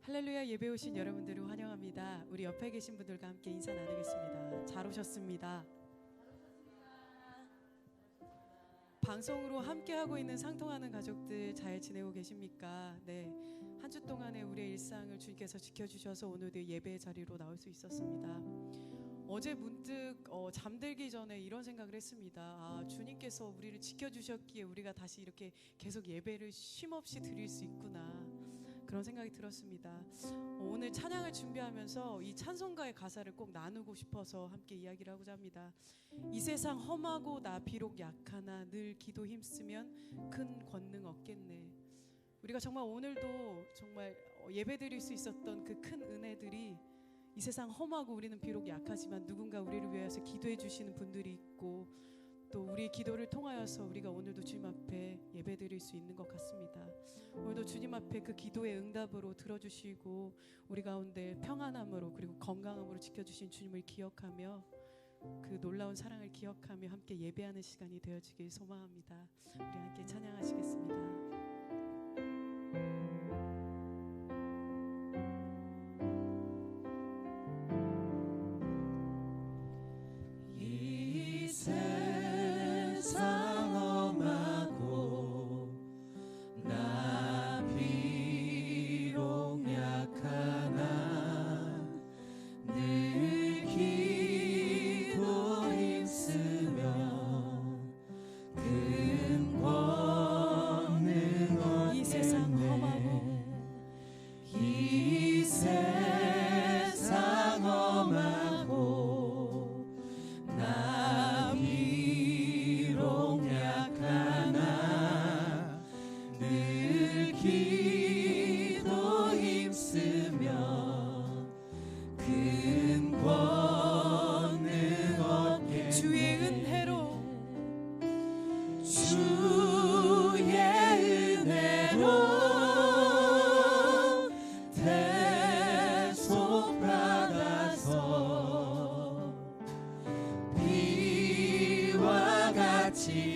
할렐루야, 예배 오신 여러분들을 환영합니다. 우리 옆에 계신 분들과 함께 인사 나누겠습니다. 잘 오셨습니다. 방송으로 함께하고 있는 상통하는 가족들 잘 지내고 계십니까? 네, 한 주 동안의 우리의 일상을 주님께서 지켜주셔서 오늘도 예배 자리로 나올 수 있었습니다. 어제 문득 잠들기 전에 이런 생각을 했습니다. 주님께서 우리를 지켜주셨기에 우리가 다시 이렇게 계속 예배를 쉼없이 드릴 수 있구나, 그런 생각이 들었습니다. 오늘 찬양을 준비하면서 이 찬송가의 가사를 꼭 나누고 싶어서 함께 이야기를 하고자 합니다. 이 세상 험하고 나 비록 약하나 늘 기도 힘쓰면 큰 권능 얻겠네. 우리가 정말 오늘도 정말 예배 드릴 수 있었던 그 큰 은혜들이, 이 세상 험하고 우리는 비록 약하지만 누군가 우리를 위해서 기도해 주시는 분들이 있고, 또 우리의 기도를 통하여서 우리가 오늘도 주님 앞에 예배 드릴 수 있는 것 같습니다. 오늘도 주님 앞에 그 기도의 응답으로 들어주시고 우리 가운데 평안함으로 그리고 건강함으로 지켜주신 주님을 기억하며 그 놀라운 사랑을 기억하며 함께 예배하는 시간이 되어지길 소망합니다. 우리 함께 찬양하시겠습니다.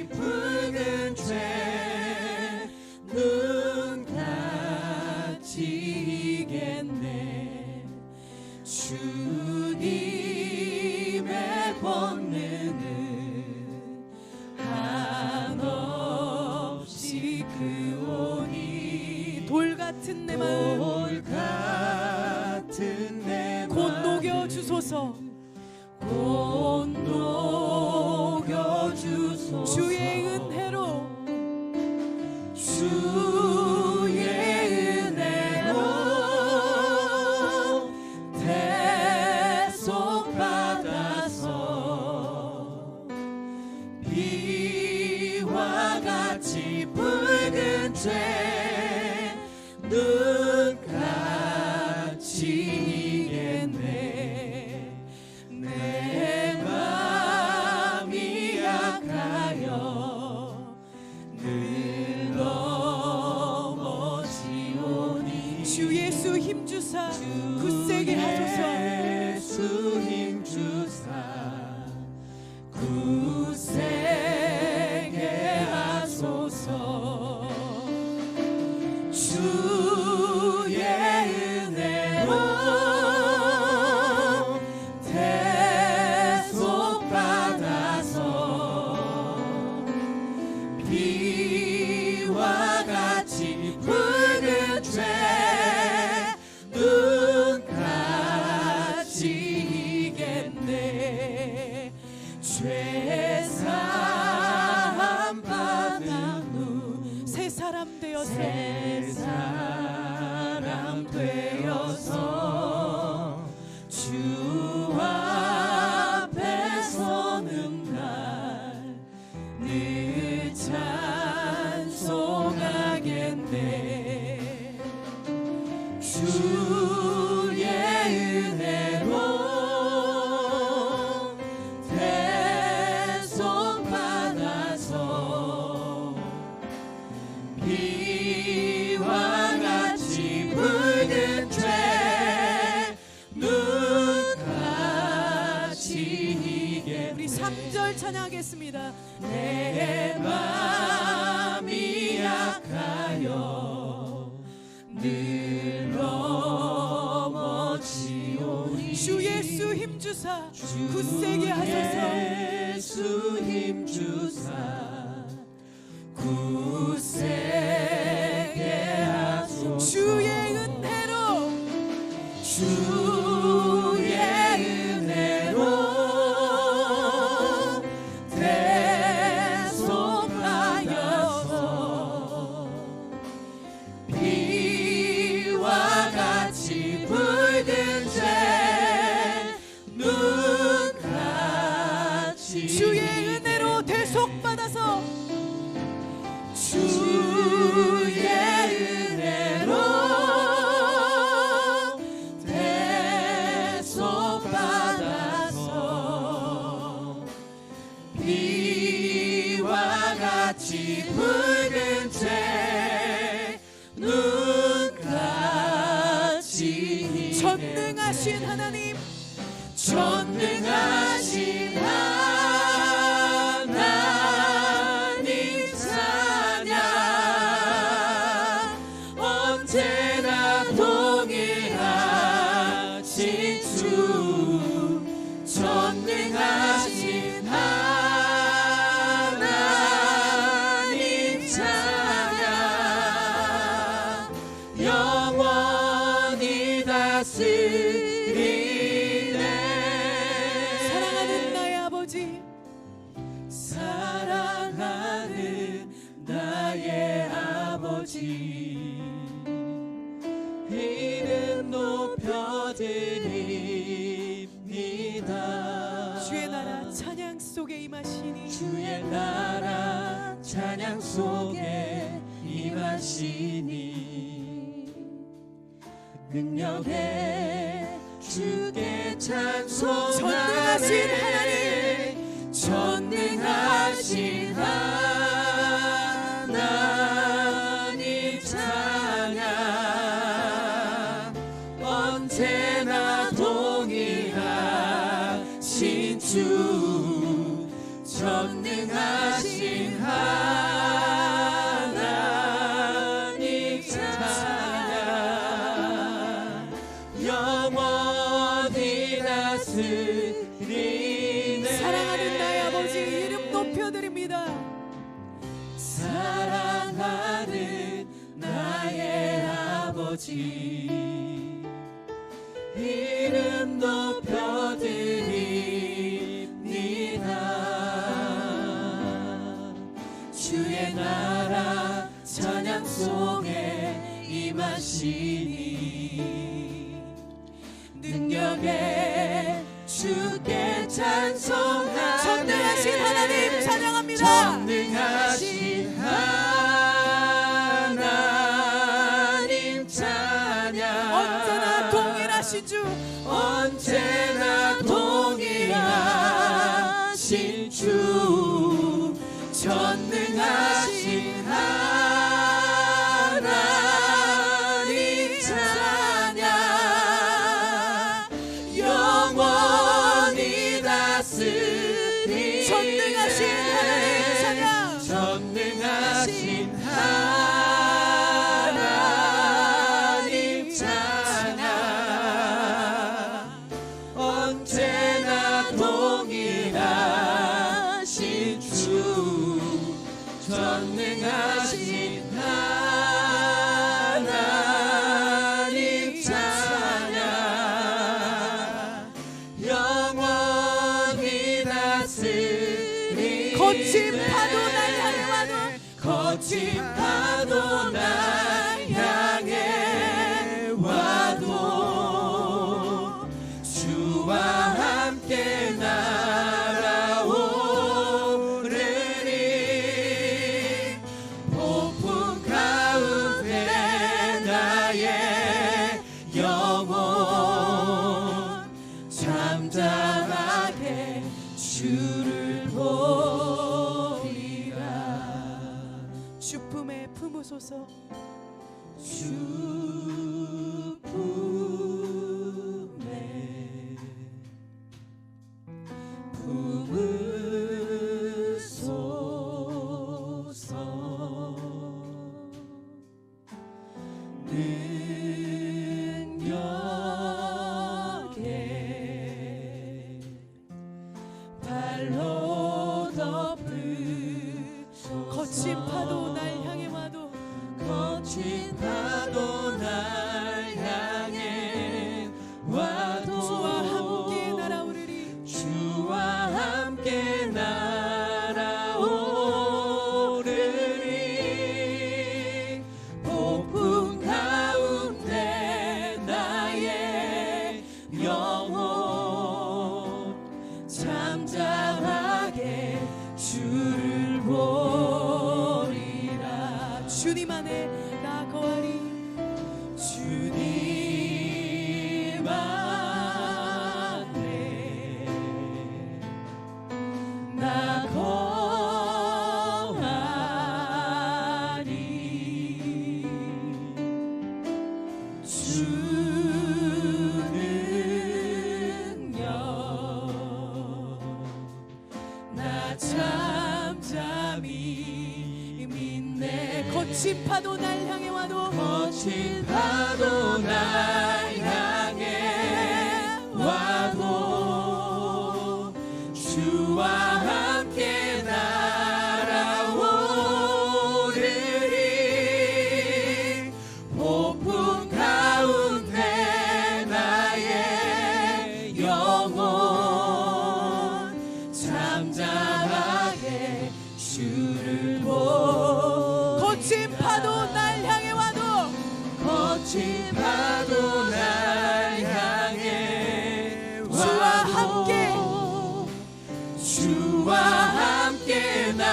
붉은 죄 눈같이 이겠네. 주님의 권능은 한없이 크오니 돌같은 내 마음 곧 녹여주소서. 주의 은혜로 대속받아서 비와 같이 붉은 죄 눈같이 이겠네. 내 맘이 약하여 늘 넘어지오니 주 예수 힘주사 굳세게 하소서. 예수 힘주사 굳세게 하소서. 주의 은혜로 대속받아서 비와 같이 붉은 죄 눈같이 이겠네. 죄 사함 받은 후 새 사람 되어서 새 사람 되어서 주 앞에 서는 날 늘 찬송하겠네. 주의 은혜로 대속받아서 비와 같이 붉은 죄 눈같이 이겠네. 우리 3절 찬양하겠습니다. 내 맘이 약하여 늘 힘주사 굳세게 하소서. 예수 힘주사 굳세게 하소서. 주의 은혜로 주의 은혜로 대속하여서 비와 같이 붉은 죄 눈같이 주의 은혜로 대속받아서 주의 은혜로 대속받아서 비와 같이 붉은 죄 눈같이 전능하신 하나님, 전능하신 하나님 찬양 언제나 동일하신 주 전능하신 하나님 찬양 영원히 다스리네. 사랑하는 나의 아버지, 사랑하는 나의 아버지 이름 높여드립니다. 주의 나라 찬양 속에 임하시니 주의 나라 찬양 속에 임하시니 능력에 주께 전능하신 찬송하네. 전능하신 하나님 찬양 언제나 동일하신 주 전능하신 하나님 찬양 영원히 다스리네. 사랑하는 나의 아버지 이름 높여드립니다. 사랑하는 나의 아버지 이름 높여드립니다. 주의 나라 찬양 속에 임하시니 능력에 주께 찬송하네. 전능하신 하나님 찬양합니다. 전능하신 하나님 찬양 언제나 동일하신 주, 언제나 동일하신 주 전능하신 하나님 찬양 영원히 다스리. 전능하신 하나님 찬양, 전능하신 하나님 찬양 언제나 동일하신 주 전능하신 하나님 찬양 영원히 다스리. 거친 파도 날 향해 와도 거친 파도 날 향해 와도 주와 함께 날아오르리. 폭풍 가운데 나의 영혼 잠잠하게 주를 보리라. 주품에 품으소서. 주품에 품으소서. 능력에 거친 파도 날 향해 와도 거친 파도 날 향해 와도 주와 함께 날아오르리. 폭풍 가운데 나의 영혼 잠잠하게 주를 보리라. 거친 파도 날 향해 와도 거친 파도 날 향해 와도 주와 함께 날아오르니.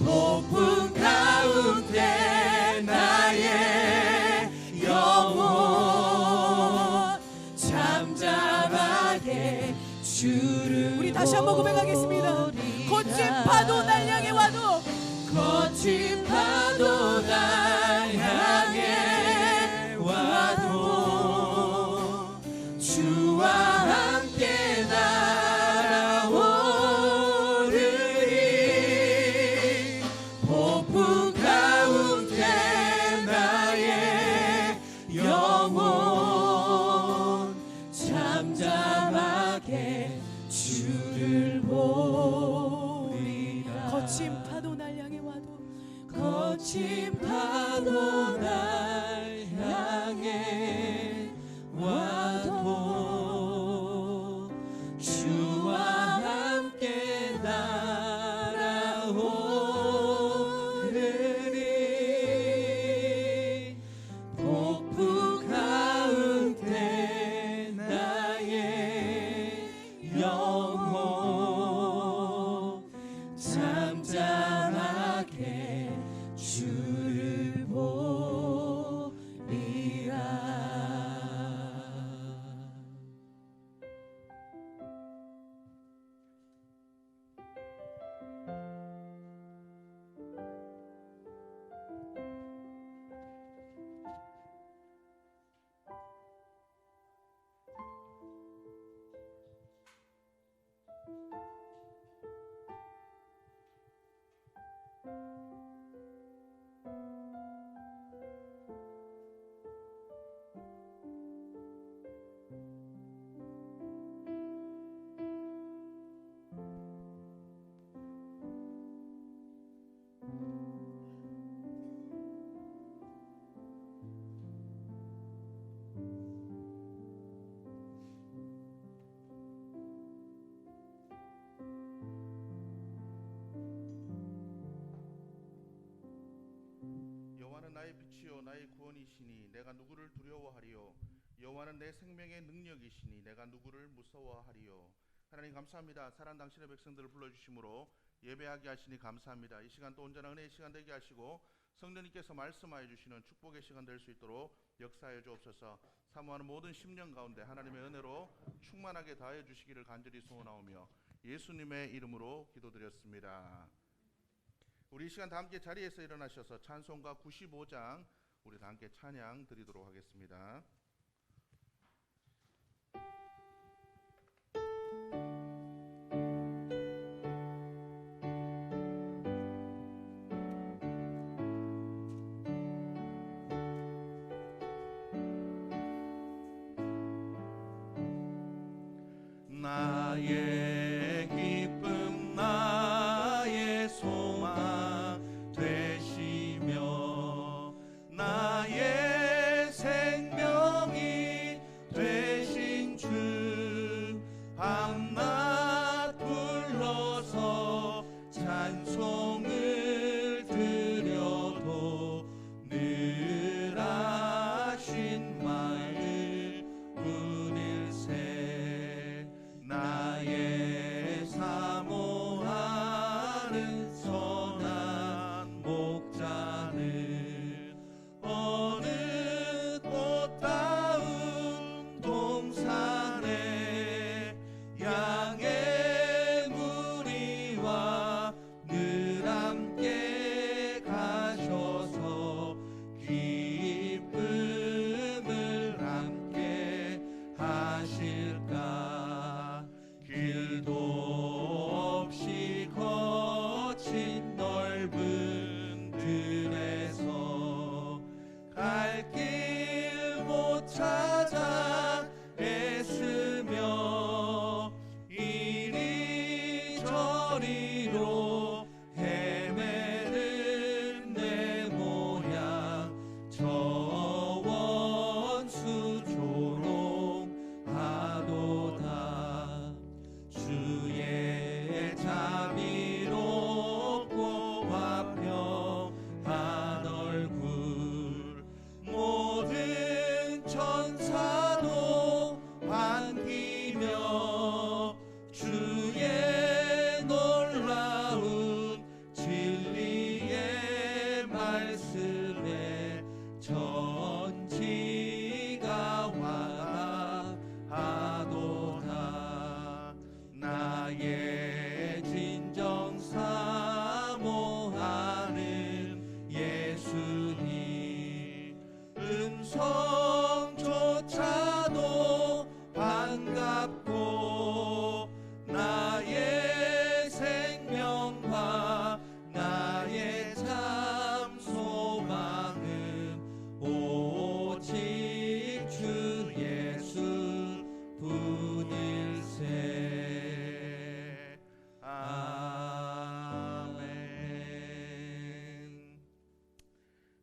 폭풍 가운데 나의 영혼 잠잠하게 주를 우리 다시 한번 고백하겠습니다. 거친 파도 날 향해 와도 거친 파도 날 향해 와도 주와 함께 날아오르리. 폭풍 가운데 나의 영혼 잠잠하게 주를 보리라. 거친 파도 날 향해 와도 거친 파도 날 향해 와도 주와 함께 날아오르리. 폭풍 가운데 나의 영혼 잠잠하게 주를 보리라. 여호와는 나의 빛이요 나의 구원이시니 내가 누구를 두려워하리요. 여호와는 내 생명의 능력이시니 내가 누구를 무서워하리요. 하나님 감사합니다. 사랑 당신의 백성들을 불러주심으로 예배하게 하시니 감사합니다. 이 시간 또 온전한 은혜의 시간 되게 하시고 성령님께서 말씀하여 주시는 축복의 시간 될 수 있도록 역사하여 주옵소서. 사모하는 모든 심령 가운데 하나님의 은혜로 충만하게 다하여 주시기를 간절히 소원하오며 예수님의 이름으로 기도드렸습니다. 우리 이 시간 다 함께 자리에서 일어나셔서 찬송가 95장 우리 다 함께 찬양 드리도록 하겠습니다. 나의 기쁨 나의 소망 되시며 나의 생명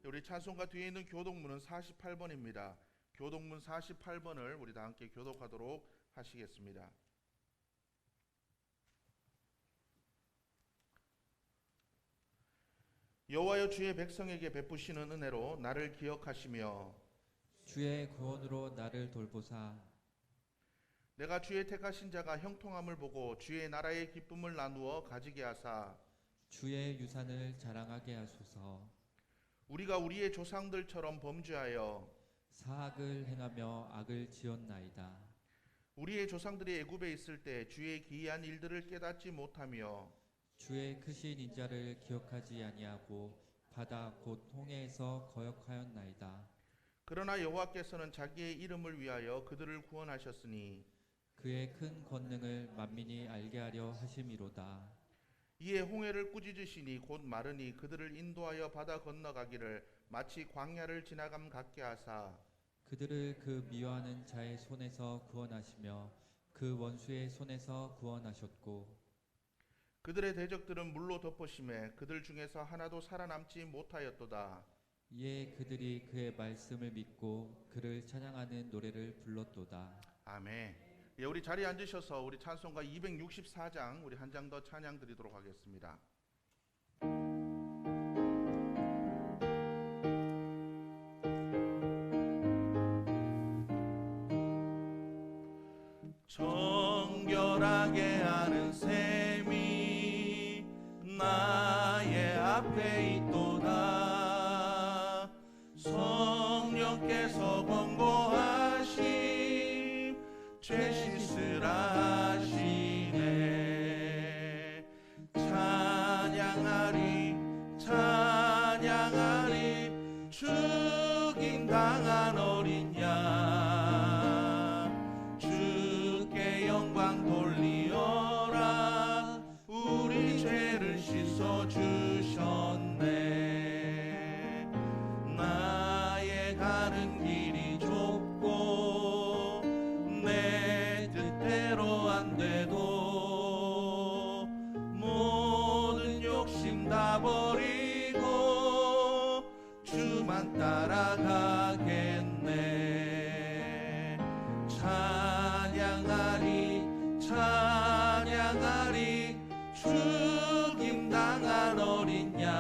우리 찬송가 뒤에 있는 교독문은 48번입니다. 교독문 48번을 우리 다 함께 교독하도록 하시겠습니다. 여호와여, 주의 백성에게 베푸시는 은혜로 나를 기억하시며 주의 구원으로 나를 돌보사. 내가 주의 택하신 자가 형통함을 보고 주의 나라의 기쁨을 나누어 가지게 하사 주의 유산을 자랑하게 하소서. 우리가 우리의 조상들처럼 범죄하여 사악을 행하며 악을 지었나이다. 우리의 조상들이 애굽에 있을 때 주의 기이한 일들을 깨닫지 못하며 주의 크신 인자를 기억하지 아니하고 바다 곧 홍해에서 거역하였나이다. 그러나 여호와께서는 자기의 이름을 위하여 그들을 구원하셨으니 그의 큰 권능을 만민이 알게 하려 하심이로다. 이에 홍해를 꾸짖으시니 곧 마르니 그들을 인도하여 바다 건너가기를 마치 광야를 지나감 같게 하사 그들을 그 미워하는 자의 손에서 구원하시며 그 원수의 손에서 구원하셨고 그들의 대적들은 물로 덮으심에 그들 중에서 하나도 살아남지 못하였도다. 이에 그들이 그의 말씀을 믿고 그를 찬양하는 노래를 불렀도다. 아멘. 예, 우리 자리에 앉으셔서 우리 찬송가 264장 우리 한 장 더 찬양 드리도록 하겠습니다. 정결하게 하는 셈이 나의 앞에 있도다. 성령께서 권고하심 죄 씻으라 하시네. 찬양하리 찬양하리 죽임 당한 어린 양 주께 영광 돌리어라. 우리 죄를 씻어 주셨네. 나의 가는 길이 좁고 내 뜻대로 안 돼도 모든 욕심 다 버리고 주만 따라가겠네. 찬양하리 찬양하리 죽임 당한 어린 양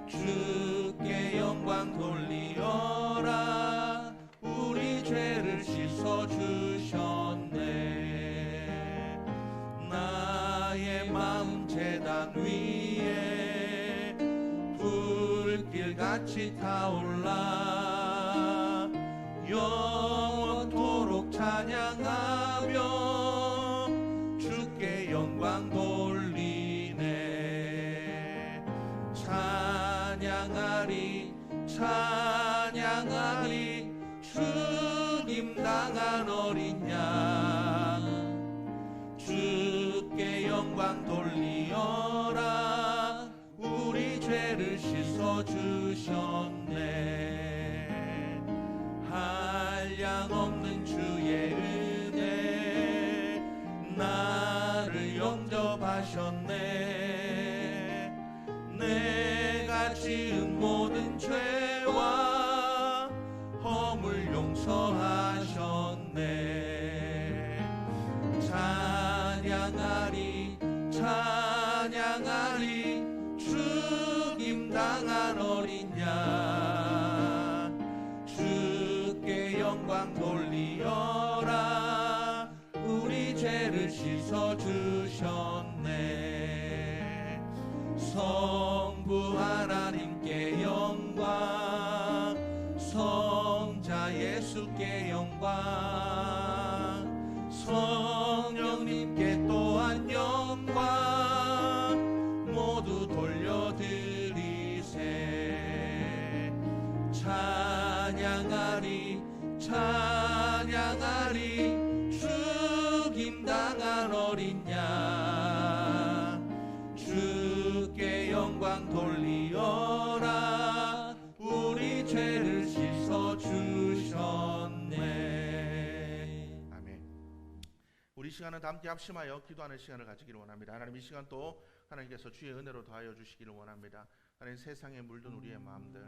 주께 영광 돌리어라. 우리 죄를 씻어 주셨네. 나의 마음 제단 위에 불길같이 타올라 영원토록 찬양하며 주께 영광 돌리네. 찬양하리 찬양하리 죽임 당한 어린 양 주께 영광 돌리어라. 우리 죄를 씻어 주셨네. 한량없는 주의 은혜 나를 영접하셨네. 내가 지은 모든 죄와 허물 용서하셨네. 찬양하리 찬양하리 죽임 당한 어린 양 주께 영광 돌리어라. 우리 죄를 씻어 주셨네. 성부 하나님께 영광 성자 예수께 영광 성령님께 또한 영광 모두 돌려드리세. 찬양하리 찬양하리 죽임 당한 어린 양 주께 영광 돌리어라. 우리 죄를 씻어 주셨네. 아멘. 우리 시간은 다 함께 합심하여 기도하는 시간을 가지기를 원합니다. 하나님, 이 시간 또 하나님께서 주의 은혜로 더하여 주시기를 원합니다. 하나님 세상에 물든 우리의 마음들,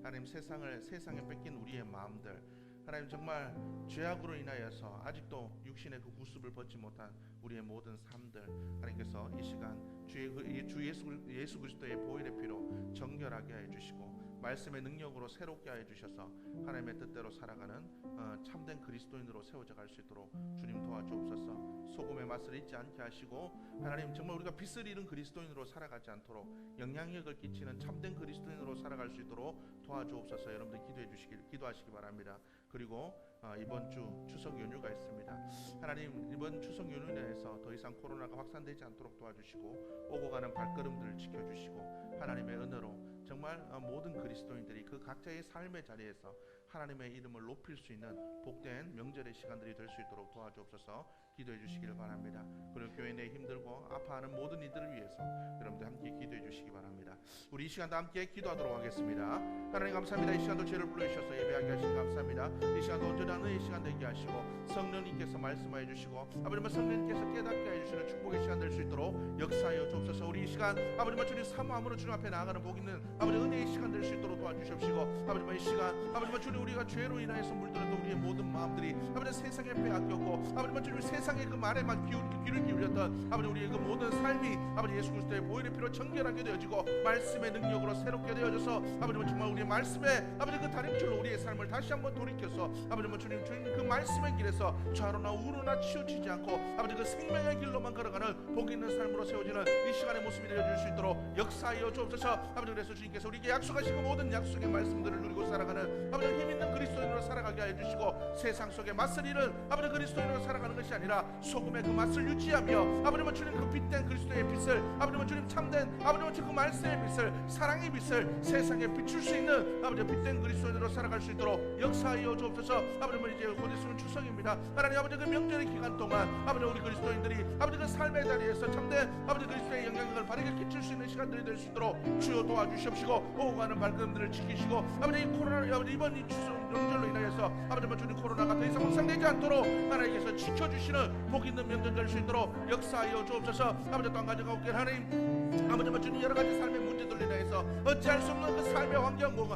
하나님 세상에 뺏긴 우리의 마음들, 하나님 정말 죄악으로 인하여서 아직도 육신의 그 구습을 벗지 못한 우리의 모든 삶들, 하나님께서 이 시간 주 예수 그리스도의 보혈의 피로 정결하게 해주시고 말씀의 능력으로 새롭게 해주셔서 하나님의 뜻대로 살아가는 참된 그리스도인으로 세워져 갈 수 있도록 주님 도와주옵소서. 소금의 맛을 잊지 않게 하시고 하나님 정말 우리가 빛을 잃은 그리스도인으로 살아가지 않도록 영향력을 끼치는 참된 그리스도인으로 살아갈 수 있도록 도와주옵소서. 여러분들 기도하시기 바랍니다. 그리고 이번 주 추석 연휴가 있습니다. 하나님 이번 추석 연휴에서 더 이상 코로나가 확산되지 않도록 도와주시고 오고 가는 발걸음들을 지켜주시고 하나님의 은혜로 정말 모든 그리스도인들이 그 각자의 삶의 자리에서 하나님의 이름을 높일 수 있는 복된 명절의 시간들이 될 수 있도록 도와주옵소서. 기도해 주시기를 바랍니다. 그리고 교회 내 힘들고 아파하는 모든 이들을 위해서 여러분들 함께 기도해 주시기 바랍니다. 우리 이 시간도 함께 기도하도록 하겠습니다. 하나님 감사합니다. 이 시간도 죄를 불러주셔서 예배하게 하시니 감사합니다. 이 시간도 온전한 은혜의 시간 되게 하시고 성령님께서 말씀하여 주시고 아버지만 성령님께서 깨닫게 해주시는 축복의 시간 될 수 있도록 역사하여 주옵소서. 우리 이 시간 아버지만 주님 사모함으로 주님 앞에 나아가는 복 있는 아버지 은혜의 시간 될 수 있도록 도와주시옵시고 아버지만 이 시간 아버지만 주님 우리가 죄로 인하여서 물들었던 우리의 모든 마음들이 아버지 세상에 빼앗겼고 아버지만 주님 세상의 그 말에만 귀를 기울였던 아버지 우리의 그 모든 삶이 아버지 예수 그리스도의 보혈의 피로 정결하게 되어지고 말씀의 능력으로 새롭게 되어져서 아버지만 정말 우리의 말씀에 아버지 그 다림줄로 우리의 삶을 다시 한번 돌이켜서 아버지만 주님 그 말씀의 길에서 좌로나 우로나 치우치지 않고 아버지 그 생명의 길로만 걸어가는 복 있는 삶으로 세워지는 이 시간의 모습이 되어줄 수 있도록 역사하여 주옵소서. 아버지 그래서 주님께서 우리에게 약속하시고 모든 약속의 말씀들을 누리고 살아가는 아버지 힘 있는 그리스도인으로 살아가게 해주시고 세상 속에 맛을 잃은 아버지 그리스도인으로 살아가는 것이 아니라 소금의 그 맛을 유지하며 아버지만 주님 그 빛된 그리스도의 빛을 아버지만 주님 참된 아버지만 주님 그 말씀의 빛을 사랑의 빛을 세상에 비출 수 있는 아버지 빛된 그리스도인으로 살아갈 수 있도록 역사하여 주옵소서. 아버지만 이제 곧 있으면 추석입니다. 하나님 아버지 그 명절의 기간 동안 아버지 우리 그리스도인들이 아버지 그 삶의 자리에서 참된 아버지 그리스도의 영향력을 바르게 끼칠 수 있는 시간들이 될 수 있도록 주여 도와주시옵시고 오고 가는 발걸음들을 지키시고 아버지 이 코로나 아버지 이번 이 추석 명절로 인하여서 아버지만 주님 코로나가 더 이상 확산되지 않도록 하나님께서 지켜주시는 복 있는 명절 될 수 있도록 역사하여 주옵소서. 아버지 또 한 가지가 없게 하나님 아버지만 주님 여러 가지 삶의 문제들로 인해서 어찌할 수 없는 그 삶의 환경과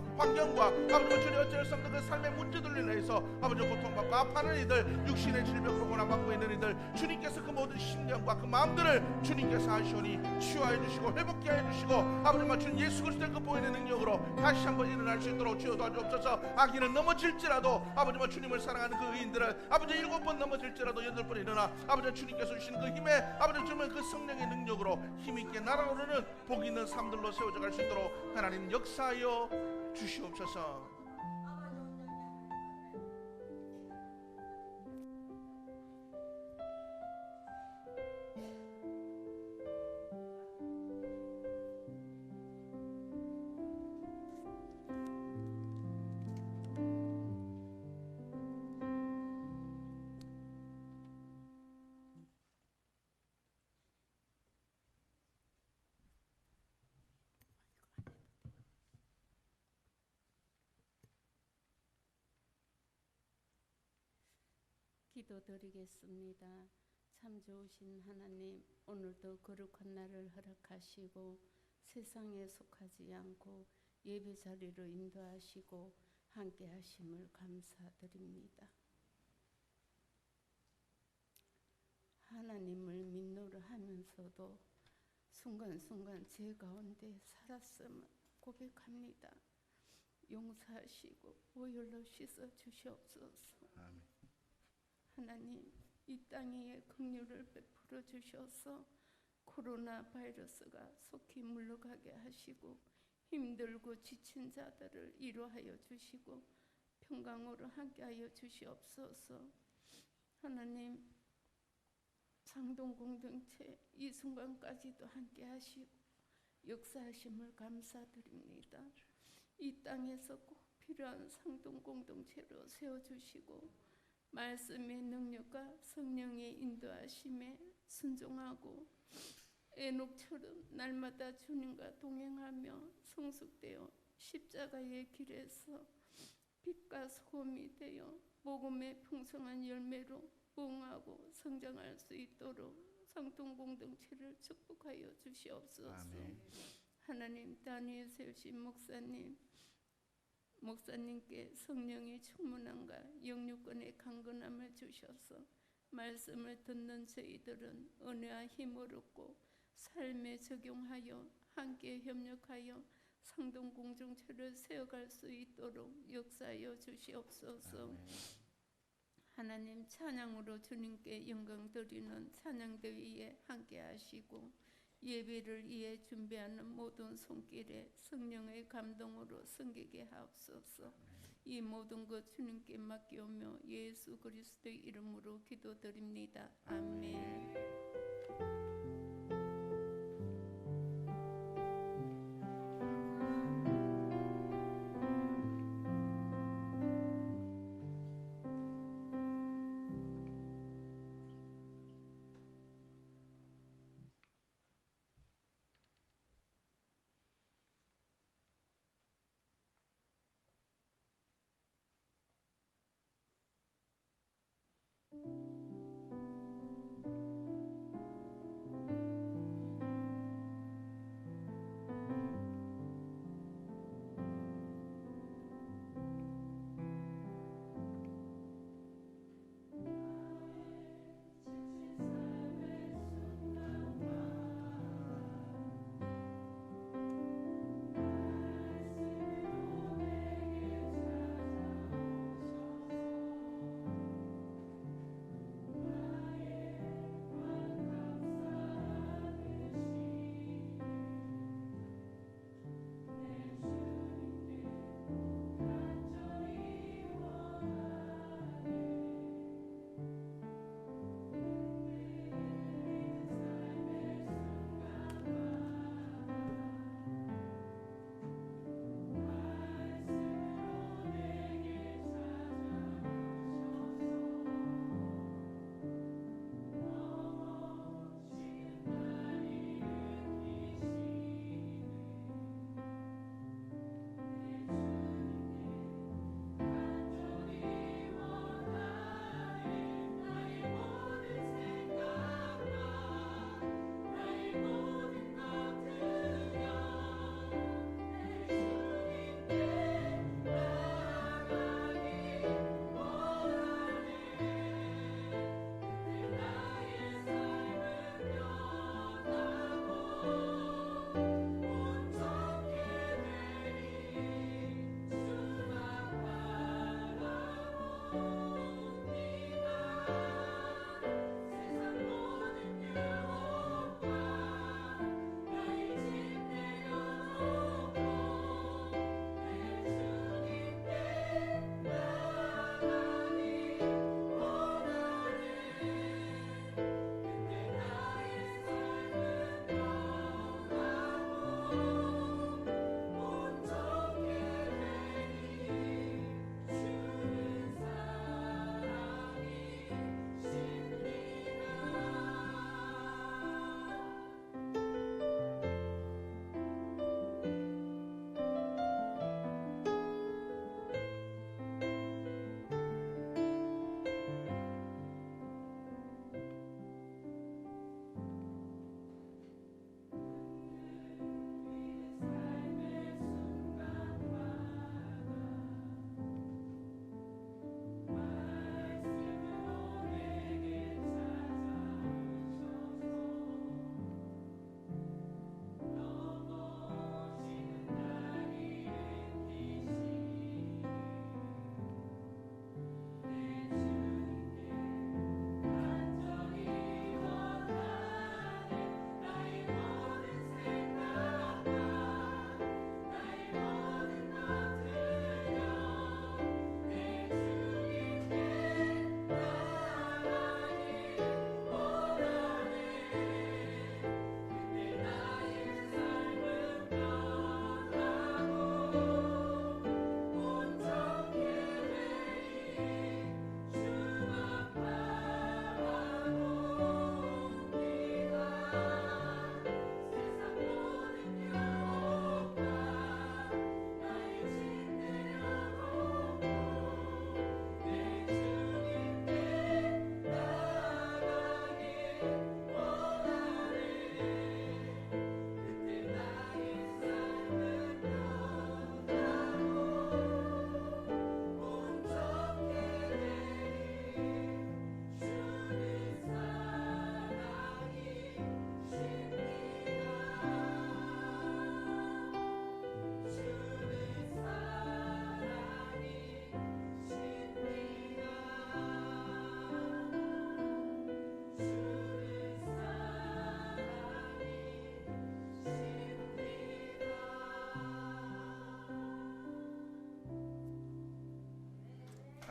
아버지만 주님 어찌할 수 없는 그 삶의 문제들로 인해서 아버지 고통받고 아파하는 이들 육신의 질병으로 고난받고 있는 이들 주님께서 그 모든 심령과 그 마음들을 주님께서 하시오니 치유하여 주시고 회복케 하여 주시고 아버지만 주님 예수 그리스도의 그 보이는 능력으로 다시 한번 일어날 수 있도록 주여 도와주옵소서. 악인은 넘어질지라도 아버지만 주님을 사랑하는 그 의인들은 아버지 7번 넘어질지라도 8번 일어나 아버지 주님께서 주신 그 힘에 아버지 주님의 그 성령의 능력으로 힘있게 날아오르는 복 있는 삶들로 세워져 갈 수 있도록 하나님 역사하여 주시옵소서. 기도드리겠습니다. 참 좋으신 하나님, 오늘도 거룩한 날을 허락하시고 세상에 속하지 않고 예배 자리로 인도하시고 함께 하심을 감사드립니다. 하나님을 믿노라 하면서도 순간순간 제 가운데 살았음을 고백합니다. 용서하시고 보혈로 씻어 주시옵소서. 아멘. 하나님, 이 땅에 긍휼을 베풀어 주셔서 코로나 바이러스가 속히 물러가게 하시고 힘들고 지친 자들을 위로하여 주시고 평강으로 함께하여 주시옵소서. 하나님, 상동공동체 이 순간까지도 함께하시고 역사하심을 감사드립니다. 이 땅에서 꼭 필요한 상동공동체로 세워주시고 말씀의 능력과 성령의 인도하심에 순종하고 에녹처럼 날마다 주님과 동행하며 성숙되어 십자가의 길에서 빛과 소금이 되어 복음의 풍성한 열매로 부흥하고 성장할 수 있도록 상동공동체를 축복하여 주시옵소서. 아멘. 하나님, 다니엘 세우신 목사님께 성령의 충만함과 영육권의 강건함을 주셔서 말씀을 듣는 저희들은 은혜와 힘을 얻고 삶에 적용하여 함께 협력하여 상동 공동체를 세워갈 수 있도록 역사하여 주시옵소서. 하나님, 찬양으로 주님께 영광 드리는 찬양대회에 함께 하시고 예배를 위해 준비하는 모든 손길에 성령의 감동으로 섬기게 하옵소서. 이 모든 것 주님께 맡기오며 예수 그리스도의 이름으로 기도드립니다. 아멘.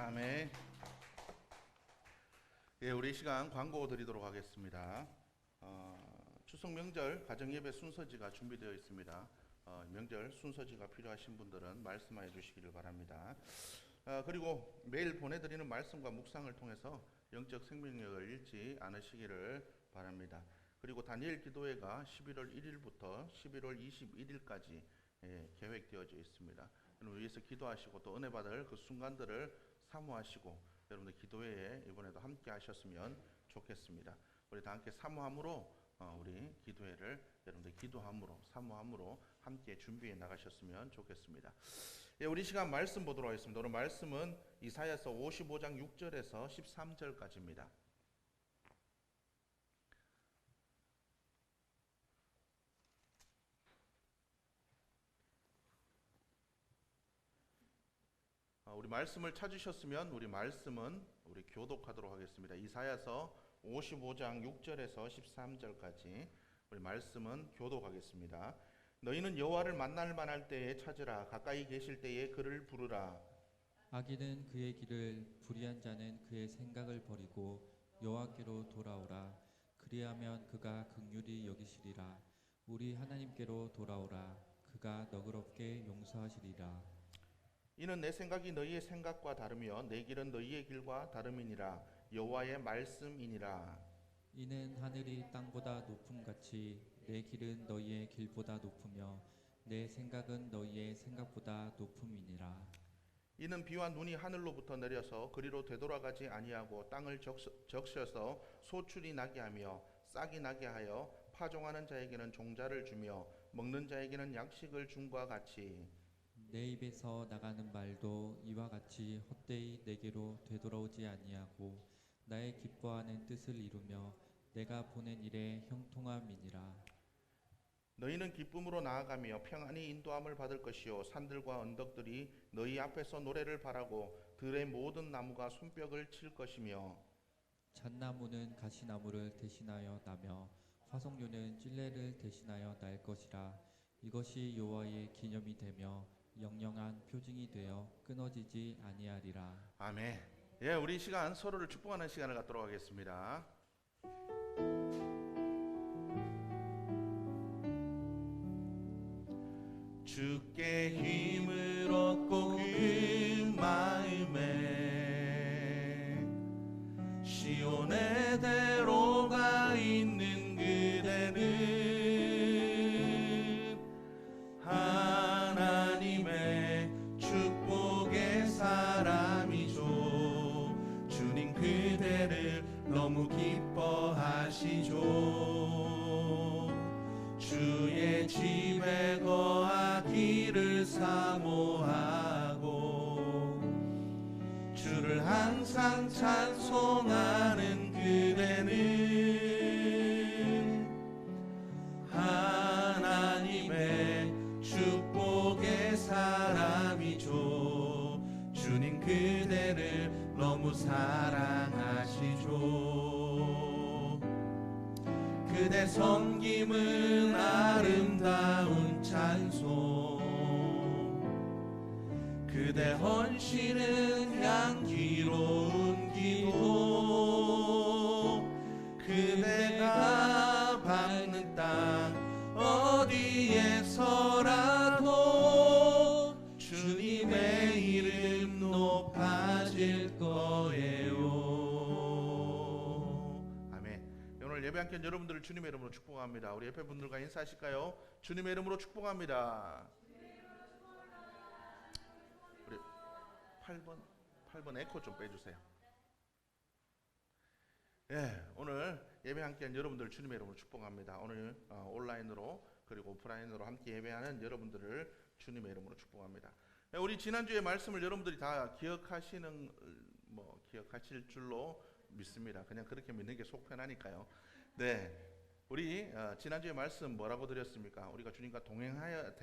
아멘. 예, 우리 이 시간 광고 드리도록 하겠습니다. 추석 명절 가정 예배 순서지가 준비되어 있습니다. 명절 순서지가 필요하신 분들은 말씀하여 주시기를 바랍니다. 그리고 매일 보내드리는 말씀과 묵상을 통해서 영적 생명력을 잃지 않으시기를 바랍니다. 그리고 다니엘 기도회가 11월 1일부터 11월 21일까지 계획되어져 있습니다. 여러분 위해서 기도하시고 또 은혜 받을 그 순간들을 사모하시고 여러분들 기도회에 이번에도 함께 하셨으면 좋겠습니다. 우리 다 함께 사모함으로 우리 기도회를 여러분들 기도함으로 사모함으로 함께 준비해 나가셨으면 좋겠습니다. 예, 우리 시간 말씀 보도록 하겠습니다. 오늘 말씀은 이사야서 55장 6절에서 13절까지입니다. 우리 말씀을 찾으셨으면 우리 말씀은 우리 교독하도록 하겠습니다. 이사야서 55장 6절에서 13절까지 우리 말씀은 교독하겠습니다. 너희는 여호와를 만날 만할 때에 찾으라. 가까이 계실 때에 그를 부르라. 악인은 그의 길을, 불의한 자는 그의 생각을 버리고 여호와께로 돌아오라. 그리하면 그가 긍휼히 여기시리라. 우리 하나님께로 돌아오라. 그가 너그럽게 용서하시리라. 이는 내 생각이 너희의 생각과 다르며 내 길은 너희의 길과 다름이니라. 여호와의 말씀이니라. 이는 하늘이 땅보다 높음같이 내 길은 너희의 길보다 높으며 내 생각은 너희의 생각보다 높음이니라. 이는 비와 눈이 하늘로부터 내려서 그리로 되돌아가지 아니하고 땅을 적셔서 소출이 나게 하며 싹이 나게 하여 파종하는 자에게는 종자를 주며 먹는 자에게는 양식을 줌과 같이 내 입에서 나가는 말도 이와 같이 헛되이 내게로 되돌아오지 아니하고 나의 기뻐하는 뜻을 이루며 내가 보낸 일에 형통함이니라. 너희는 기쁨으로 나아가며 평안히 인도함을 받을 것이요 산들과 언덕들이 너희 앞에서 노래를 바라고 들의 모든 나무가 손뼉을 칠 것이며 잣나무는 가시나무를 대신하여 나며 화석류는 찔레를 대신하여 날 것이라. 이것이 여호와의 기념이 되며 영영한 표징이 되어 끊어지지 아니하리라. 아멘. 예, 우리 이 시간 서로를 축복하는 시간을 갖도록 하겠습니다. 주께 힘을 얻고 그 마음에 시온의 대로가 있는 그대는 하나님의 축복의 사람이죠. 주님 그대를 너무 기뻐하시죠. 주의 집에 거하기를 사모하고 주를 항상 찬송하는 그대는 하나님의 축복의 사람이죠. 주님 그대를 너무 사랑하시죠. 그대 섬김은 아름다운 찬송, 그대 헌신은 향기로운 기도. 그대가 밟는 땅 어디에서라도 주님의 이름 높아질 거예요. 아멘. 오늘 예배 함께 여러분들을 주님의 이름으로 축복합니다. 우리 옆에 분들과 인사하실까요? 주님의 이름으로 축복합니다. 우리 8번 에코 좀 빼주세요. 예, 오늘 예배 함께한 여러분들 주님의 이름으로 축복합니다. 오늘 온라인으로 그리고 오프라인으로 함께 예배하는 여러분들을 주님의 이름으로 축복합니다. 예, 우리 지난주의 말씀을 여러분들이 다 기억하실 줄로 믿습니다. 그냥 그렇게 믿는 게 속 편하니까요. 네, 우리 지난주의 말씀 뭐라고 드렸습니까? 우리가 주님과 동행해야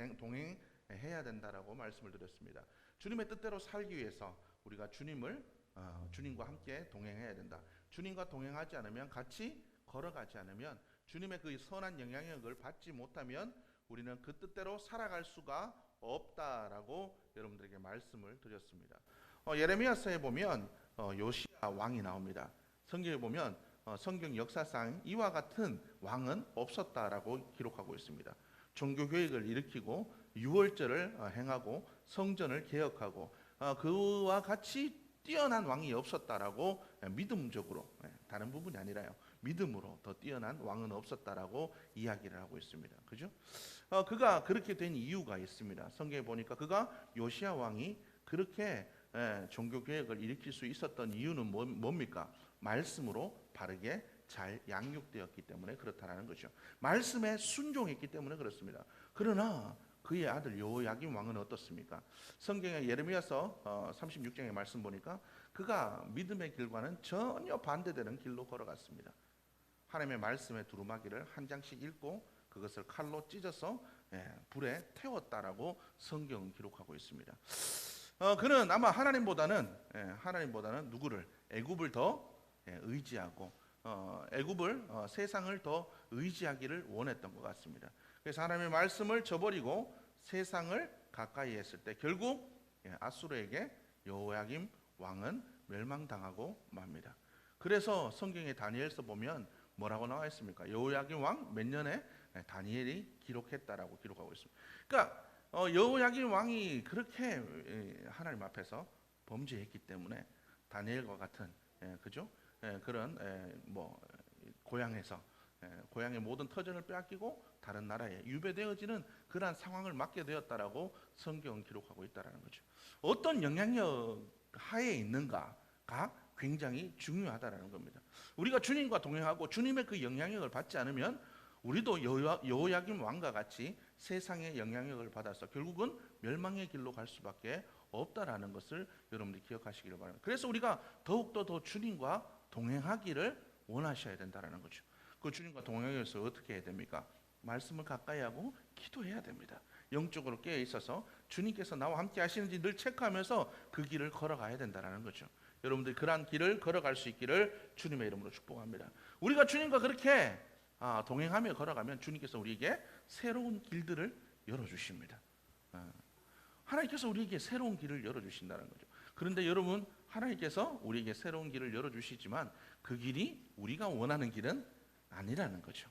된다라고 말씀을 드렸습니다. 주님의 뜻대로 살기 위해서 우리가 주님과 함께 동행해야 된다. 주님과 동행하지 않으면, 같이 걸어가지 않으면, 주님의 그 선한 영향력을 받지 못하면 우리는 그 뜻대로 살아갈 수가 없다라고 여러분들에게 말씀을 드렸습니다. 예레미야서에 보면 요시야 왕이 나옵니다. 성경에 보면 성경 역사상 이와 같은 왕은 없었다라고 기록하고 있습니다. 종교 개혁을 일으키고 유월절을 행하고 성전을 개혁하고 그와 같이 뛰어난 왕이 없었다라고 믿음적으로, 다른 부분이 아니라요, 믿음으로 더 뛰어난 왕은 없었다라고 이야기를 하고 있습니다. 그죠? 그가 그렇게 된 이유가 있습니다. 성경에 보니까 그가 요시야 왕이 그렇게 종교 개혁을 일으킬 수 있었던 이유는 뭡니까? 말씀으로 바르게 잘 양육되었기 때문에 그렇다라는 거죠. 말씀에 순종했기 때문에 그렇습니다. 그러나 그의 아들 여호야김 왕은 어떻습니까? 성경의 예레미야서 36장의 말씀 보니까 그가 믿음의 길과는 전혀 반대되는 길로 걸어갔습니다. 하나님의 말씀의 두루마기를 한 장씩 읽고 그것을 칼로 찢어서 불에 태웠다라고 성경은 기록하고 있습니다. 그는 아마 하나님보다는 누구를, 애굽을 더 의지하고 애굽을, 세상을 더 의지하기를 원했던 것 같습니다. 그래서 하나님의 말씀을 저버리고 세상을 가까이 했을 때 결국 아수르에게 여호야김 왕은 멸망당하고 맙니다. 그래서 성경의 다니엘서 보면 뭐라고 나와 있습니까? 여호야김 왕 몇 년에 다니엘이 기록했다라고 기록하고 있습니다. 그러니까 여호야김 왕이 그렇게 하나님 앞에서 범죄했기 때문에 다니엘과 같은, 그죠? 그런 고향의 모든 터전을 빼앗기고 다른 나라에 유배되어지는 그러한 상황을 맞게 되었다라고 성경은 기록하고 있다라는 거죠. 어떤 영향력 하에 있는가가 굉장히 중요하다라는 겁니다. 우리가 주님과 동행하고 주님의 그 영향력을 받지 않으면 우리도 여호야김 왕과 같이 세상의 영향력을 받아서 결국은 멸망의 길로 갈 수밖에 없다라는 것을 여러분들이 기억하시기를 바랍니다. 그래서 우리가 더욱더 더 주님과 동행하기를 원하셔야 된다라는 거죠. 그 주님과 동행하기 위해서 어떻게 해야 됩니까? 말씀을 가까이 하고 기도해야 됩니다. 영적으로 깨어 있어서 주님께서 나와 함께 하시는지 늘 체크하면서 그 길을 걸어가야 된다라는 거죠. 여러분들이 그러한 길을 걸어갈 수 있기를 주님의 이름으로 축복합니다. 우리가 주님과 그렇게 동행하며 걸어가면 주님께서 우리에게 새로운 길들을 열어주십니다. 하나님께서 우리에게 새로운 길을 열어주신다는 거죠. 그런데 여러분, 하나님께서 우리에게 새로운 길을 열어주시지만 그 길이 우리가 원하는 길은 아니라는 거죠.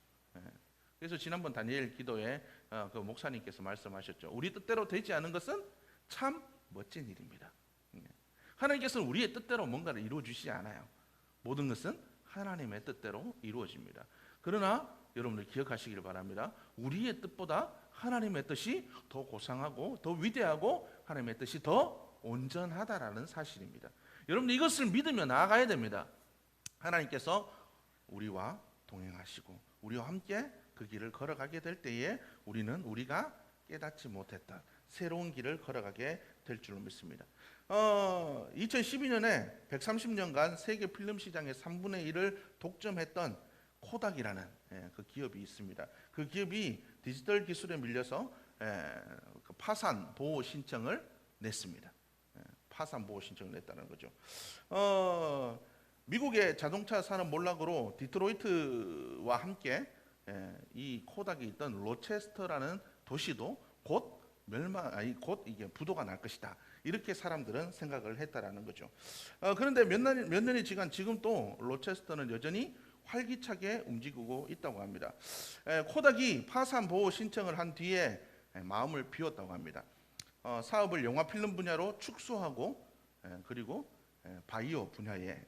그래서 지난번 다니엘 기도에 그 목사님께서 말씀하셨죠. 우리 뜻대로 되지 않은 것은 참 멋진 일입니다. 하나님께서는 우리의 뜻대로 뭔가를 이루어 주시지 않아요. 모든 것은 하나님의 뜻대로 이루어집니다. 그러나 여러분들 기억하시기를 바랍니다. 우리의 뜻보다 하나님의 뜻이 더 고상하고 더 위대하고 하나님의 뜻이 더 온전하다라는 사실입니다. 여러분들 이것을 믿으며 나아가야 됩니다. 하나님께서 우리와 동행하시고 우리와 함께 그 길을 걸어가게 될 때에 우리는 우리가 깨닫지 못했던 새로운 길을 걸어가게 될 줄로 믿습니다. 2012년에 130년간 세계 필름 시장의 3분의 1을 독점했던 코닥이라는 그 기업이 있습니다. 그 기업이 디지털 기술에 밀려서 그 파산 보호 신청을 냈습니다. 파산 보호 신청을 냈다는 거죠. 미국의 자동차 산업 몰락으로 디트로이트와 함께 이 코닥이 있던 로체스터라는 도시도 곧 이게 부도가 날 것이다. 이렇게 사람들은 생각을 했다라는 거죠. 그런데 몇 년이 지난 지금 또 로체스터는 여전히 활기차게 움직이고 있다고 합니다. 코닥이 파산 보호 신청을 한 뒤에 마음을 비웠다고 합니다. 사업을 영화 필름 분야로 축소하고 그리고 바이오 분야에,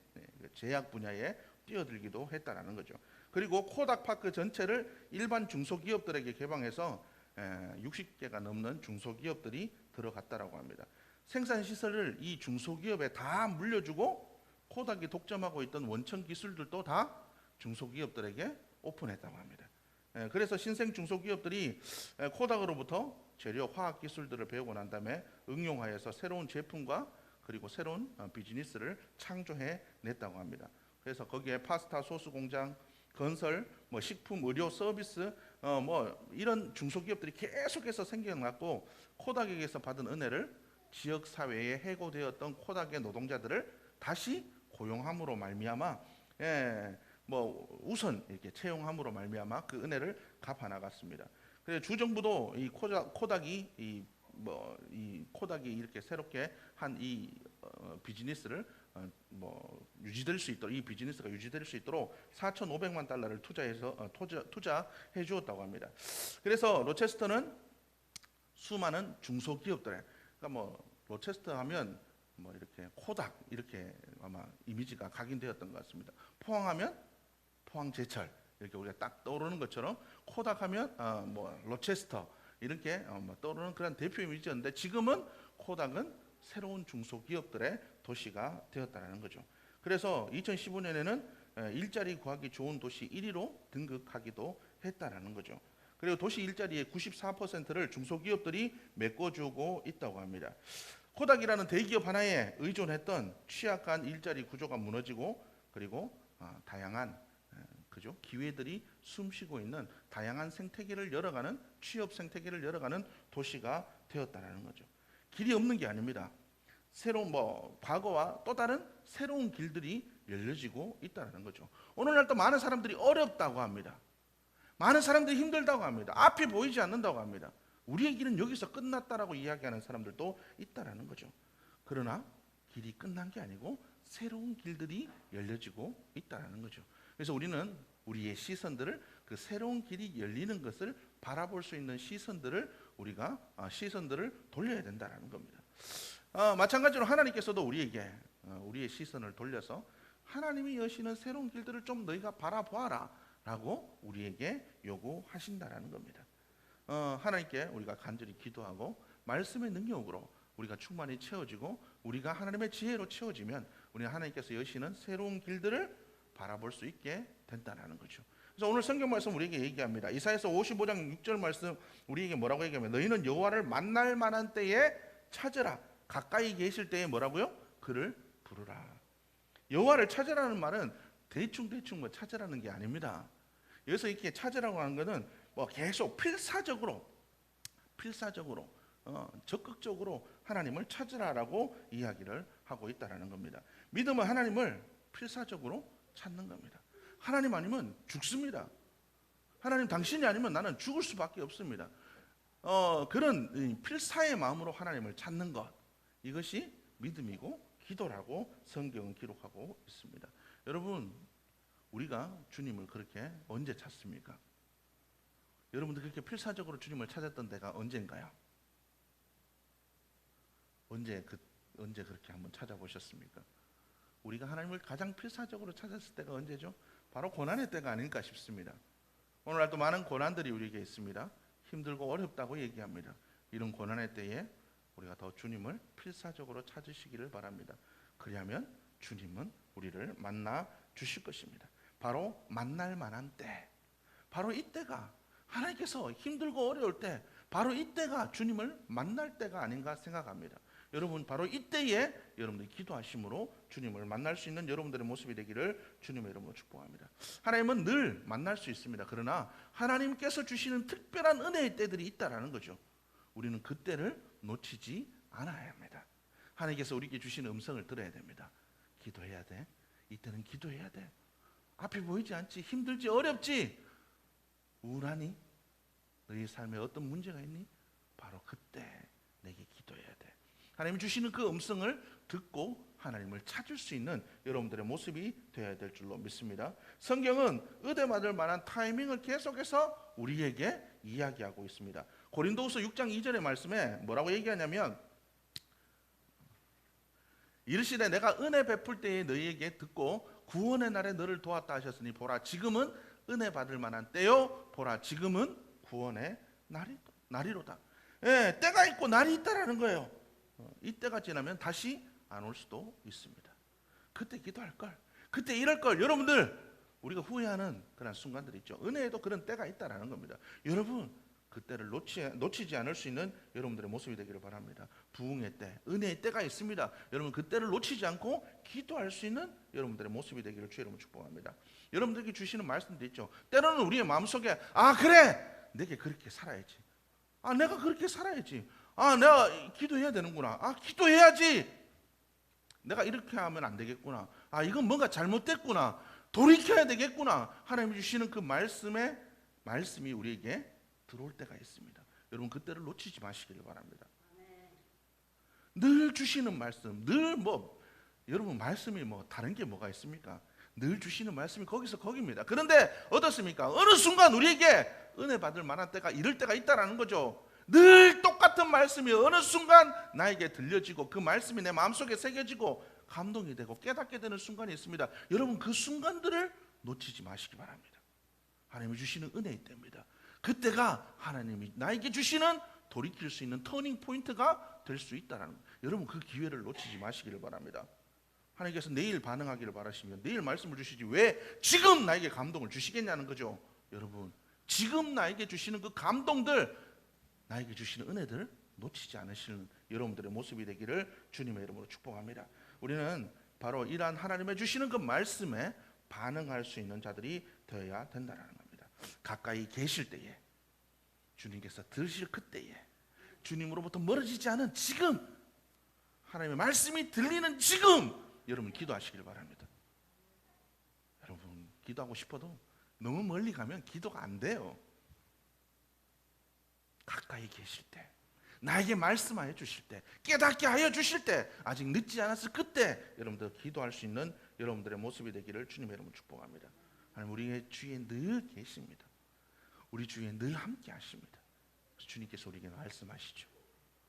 제약 분야에 뛰어들기도 했다라는 거죠. 그리고 코닥 파크 전체를 일반 중소기업들에게 개방해서 60개가 넘는 중소기업들이 들어갔다라고 합니다. 생산 시설을 이 중소기업에 다 물려주고 코닥이 독점하고 있던 원천 기술들도 다 중소기업들에게 오픈했다고 합니다. 그래서 신생 중소기업들이 코닥으로부터 재료 화학 기술들을 배우고 난 다음에 응용하여서 새로운 제품과 그리고 새로운 비즈니스를 창조해 냈다고 합니다. 그래서 거기에 파스타 소스 공장, 건설, 식품, 의료, 서비스, 이런 중소기업들이 계속해서 생겨났고 코닥에게서 받은 은혜를 지역 사회에 해고되었던 코닥의 노동자들을 다시 고용함으로 말미암아 우선 이렇게 채용함으로 말미암아 그 은혜를 갚아 나갔습니다. 그래서 주정부도 이 코닥이 이렇게 새롭게 한 이 비즈니스를 유지될 수 있도록, 이 비즈니스가 유지될 수 있도록 4,500만 달러를 투자해 주었다고 합니다. 그래서 로체스터는 수많은 중소기업들에, 그러니까 로체스터 하면 이렇게 코닥 이렇게 아마 이미지가 각인되었던 것 같습니다. 포항하면 포항제철 이렇게 우리가 딱 떠오르는 것처럼, 코닥하면 로체스터 이렇게 떠오르는 그런 대표 이미지였는데, 지금은 코닥은 새로운 중소기업들의 도시가 되었다는 거죠. 그래서 2015년에는 일자리 구하기 좋은 도시 1위로 등극하기도 했다는 거죠. 그리고 도시 일자리의 94%를 중소기업들이 메꿔주고 있다고 합니다. 코닥이라는 대기업 하나에 의존했던 취약한 일자리 구조가 무너지고, 그리고 다양한 기회들이 숨쉬고 있는 다양한 생태계를 열어가는, 취업 생태계를 열어가는 도시가 되었다는 거죠. 길이 없는 게 아닙니다. 새로운 과거와 또 다른 새로운 길들이 열려지고 있다는 거죠. 오늘날 또 많은 사람들이 어렵다고 합니다. 많은 사람들이 힘들다고 합니다. 앞이 보이지 않는다고 합니다. 우리의 길은 여기서 끝났다라고 이야기하는 사람들도 있다는 거죠. 그러나 길이 끝난 게 아니고 새로운 길들이 열려지고 있다는 거죠. 그래서 우리는 우리의 시선들을, 그 새로운 길이 열리는 것을 바라볼 수 있는 시선들을 돌려야 된다는 겁니다. 마찬가지로 하나님께서도 우리에게 우리의 시선을 돌려서 하나님이 여시는 새로운 길들을 좀 너희가 바라보아라 라고 우리에게 요구하신다라는 겁니다. 하나님께 우리가 간절히 기도하고 말씀의 능력으로 우리가 충만히 채워지고, 우리가 하나님의 지혜로 채워지면 우리는 하나님께서 여시는 새로운 길들을 바라볼 수 있게 된다는 거죠. 그래서 오늘 성경 말씀 우리에게 얘기합니다. 이사야서 55장 6절 말씀 우리에게 뭐라고 얘기하면, 너희는 여호와를 만날 만한 때에 찾으라. 가까이 계실 때에 뭐라고요? 그를 부르라. 여호와를 찾으라는 말은 대충 찾으라는 게 아닙니다. 여기서 이렇게 찾으라고 하는 것은 계속 필사적으로 적극적으로 하나님을 찾으라라고 이야기를 하고 있다라는 겁니다. 믿음은 하나님을 필사적으로 찾는 겁니다. 하나님 아니면 죽습니다. 하나님 당신이 아니면 나는 죽을 수밖에 없습니다. 그런 필사의 마음으로 하나님을 찾는 것, 이것이 믿음이고 기도라고 성경은 기록하고 있습니다. 여러분, 우리가 주님을 그렇게 언제 찾습니까? 여러분들 그렇게 필사적으로 주님을 찾았던 때가 언젠가요? 언제 그렇게 한번 찾아보셨습니까? 우리가 하나님을 가장 필사적으로 찾았을 때가 언제죠? 바로 고난의 때가 아닐까 싶습니다. 오늘날 또 많은 고난들이 우리에게 있습니다. 힘들고 어렵다고 얘기합니다. 이런 고난의 때에 우리가 더 주님을 필사적으로 찾으시기를 바랍니다. 그리하면 주님은 우리를 만나 주실 것입니다. 바로 만날 만한 때, 바로 이때가, 하나님께서 힘들고 어려울 때 바로 이때가 주님을 만날 때가 아닌가 생각합니다. 여러분, 바로 이때에 여러분들이 기도하심으로 주님을 만날 수 있는 여러분들의 모습이 되기를 주님의 이름으로 축복합니다. 하나님은 늘 만날 수 있습니다. 그러나 하나님께서 주시는 특별한 은혜의 때들이 있다라는 거죠. 우리는 그 때를 놓치지 않아야 합니다. 하나님께서 우리에게 주시는 음성을 들어야 됩니다. 기도해야 돼. 이때는 기도해야 돼. 앞이 보이지 않지, 힘들지, 어렵지, 우울하니, 너희 삶에 어떤 문제가 있니? 바로 그때 내게 기도해야 돼. 하나님이 주시는 그 음성을 듣고 하나님을 찾을 수 있는 여러분들의 모습이 되어야 될 줄로 믿습니다. 성경은 의대맞을 만한 타이밍을 계속해서 우리에게 이야기하고 있습니다. 고린도후서 6장 2절의 말씀에 뭐라고 얘기하냐면, 이르시되 내가 은혜 베풀 때에 너희에게 듣고 구원의 날에 너를 도왔다 하셨으니 보라 지금은 은혜 받을 만한 때요, 보라 지금은 구원의 날이로다. 예, 때가 있고 날이 있다라는 거예요. 이 때가 지나면 다시 안 올 수도 있습니다. 그때 기도할 걸, 그때 이럴 걸. 여러분들, 우리가 후회하는 그런 순간들이 있죠. 은혜에도 그런 때가 있다라는 겁니다. 여러분, 그때를 놓치지 않을 수 있는 여러분들의 모습이 되기를 바랍니다. 부흥의 때, 은혜의 때가 있습니다. 여러분, 그때를 놓치지 않고 기도할 수 있는 여러분들의 모습이 되기를 주의 이름으로 축복합니다. 여러분들에게 주시는 말씀도 있죠. 때로는 우리의 마음속에, 아 그래, 내게 그렇게 살아야지, 아 내가 그렇게 살아야지, 아 내가 기도해야 되는구나, 아 기도해야지, 내가 이렇게 하면 안 되겠구나, 아 이건 뭔가 잘못됐구나, 돌이켜야 되겠구나. 하나님이 주시는 그 말씀이 우리에게 들어올 때가 있습니다. 여러분, 그때를 놓치지 마시기를 바랍니다. 늘 주시는 말씀, 늘 여러분 말씀이 다른 게 뭐가 있습니까? 늘 주시는 말씀이 거기서 거기입니다. 그런데 어떻습니까? 어느 순간 우리에게 은혜 받을 만한 때가 이럴 때가 있다라는 거죠. 늘 똑같은 말씀이 어느 순간 나에게 들려지고 그 말씀이 내 마음속에 새겨지고 감동이 되고 깨닫게 되는 순간이 있습니다. 여러분 그 순간들을 놓치지 마시기 바랍니다. 하나님이 주시는 은혜의 때입니다. 그때가 하나님이 나에게 주시는 돌이킬 수 있는 터닝 포인트가 될 수 있다는 거예요. 여러분 그 기회를 놓치지 마시기를 바랍니다. 하나님께서 내일 반응하기를 바라시면 내일 말씀을 주시지 왜 지금 나에게 감동을 주시겠냐는 거죠. 여러분 지금 나에게 주시는 그 감동들, 나에게 주시는 은혜들 놓치지 않으시는 여러분들의 모습이 되기를 주님의 이름으로 축복합니다. 우리는 바로 이러한 하나님의 주시는 그 말씀에 반응할 수 있는 자들이 되어야 된다는 겁니다. 가까이 계실 때에, 주님께서 들으실 그때에, 주님으로부터 멀어지지 않은 지금, 하나님의 말씀이 들리는 지금 여러분 기도하시길 바랍니다. 여러분 기도하고 싶어도 너무 멀리 가면 기도가 안 돼요. 가까이 계실 때, 나에게 말씀하여 주실 때, 깨닫게 하여 주실 때, 아직 늦지 않았을 그때 여러분들 기도할 수 있는 여러분들의 모습이 되기를 주님의 이름으로 축복합니다. 하나님 우리의 주위에 늘 계십니다. 우리 주위에 늘 함께 하십니다. 주님께서 우리에게 말씀하시죠.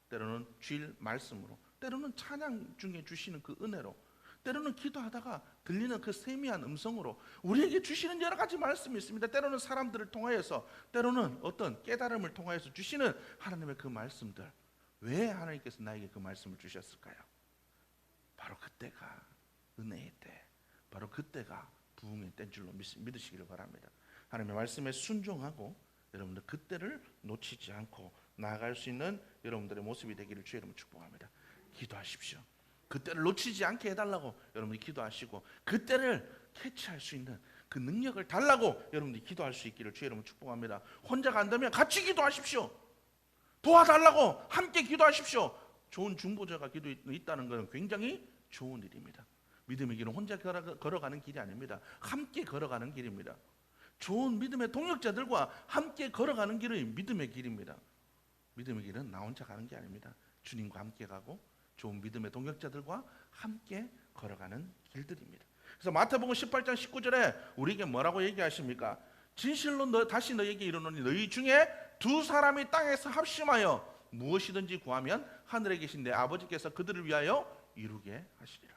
때로는 주일 말씀으로, 때로는 찬양 중에 주시는 그 은혜로, 때로는 기도하다가 들리는 그 세미한 음성으로 우리에게 주시는 여러 가지 말씀이 있습니다. 때로는 사람들을 통하여서, 때로는 어떤 깨달음을 통하여서 주시는 하나님의 그 말씀들. 왜 하나님께서 나에게 그 말씀을 주셨을까요? 바로 그때가 은혜의 때, 바로 그때가 부흥의 때인 줄로 믿으시기를 바랍니다. 하나님의 말씀에 순종하고 여러분들 그때를 놓치지 않고 나아갈 수 있는 여러분들의 모습이 되기를 주의 이름으로 축복합니다. 기도하십시오. 그때를 놓치지 않게 해달라고 여러분이 기도하시고, 그때를 캐치할 수 있는 그 능력을 달라고 여러분들이 기도할 수 있기를 주의 이름으로 축복합니다. 혼자가 안 되면 같이 기도하십시오. 도와달라고 함께 기도하십시오. 좋은 중보자가 기도 있다는 것은 굉장히 좋은 일입니다. 믿음의 길은 혼자 걸어가는 길이 아닙니다. 함께 걸어가는 길입니다. 좋은 믿음의 동역자들과 함께 걸어가는 길이 믿음의 길입니다. 믿음의 길은 나 혼자 가는 게 아닙니다. 주님과 함께 가고 좋은 믿음의 동역자들과 함께 걸어가는 길들입니다. 그래서 마태복음 18장 19절에 우리에게 뭐라고 얘기하십니까? 진실로 다시 너에게 이르노니 너희 중에 두 사람이 땅에서 합심하여 무엇이든지 구하면 하늘에 계신 내 아버지께서 그들을 위하여 이루게 하시리라.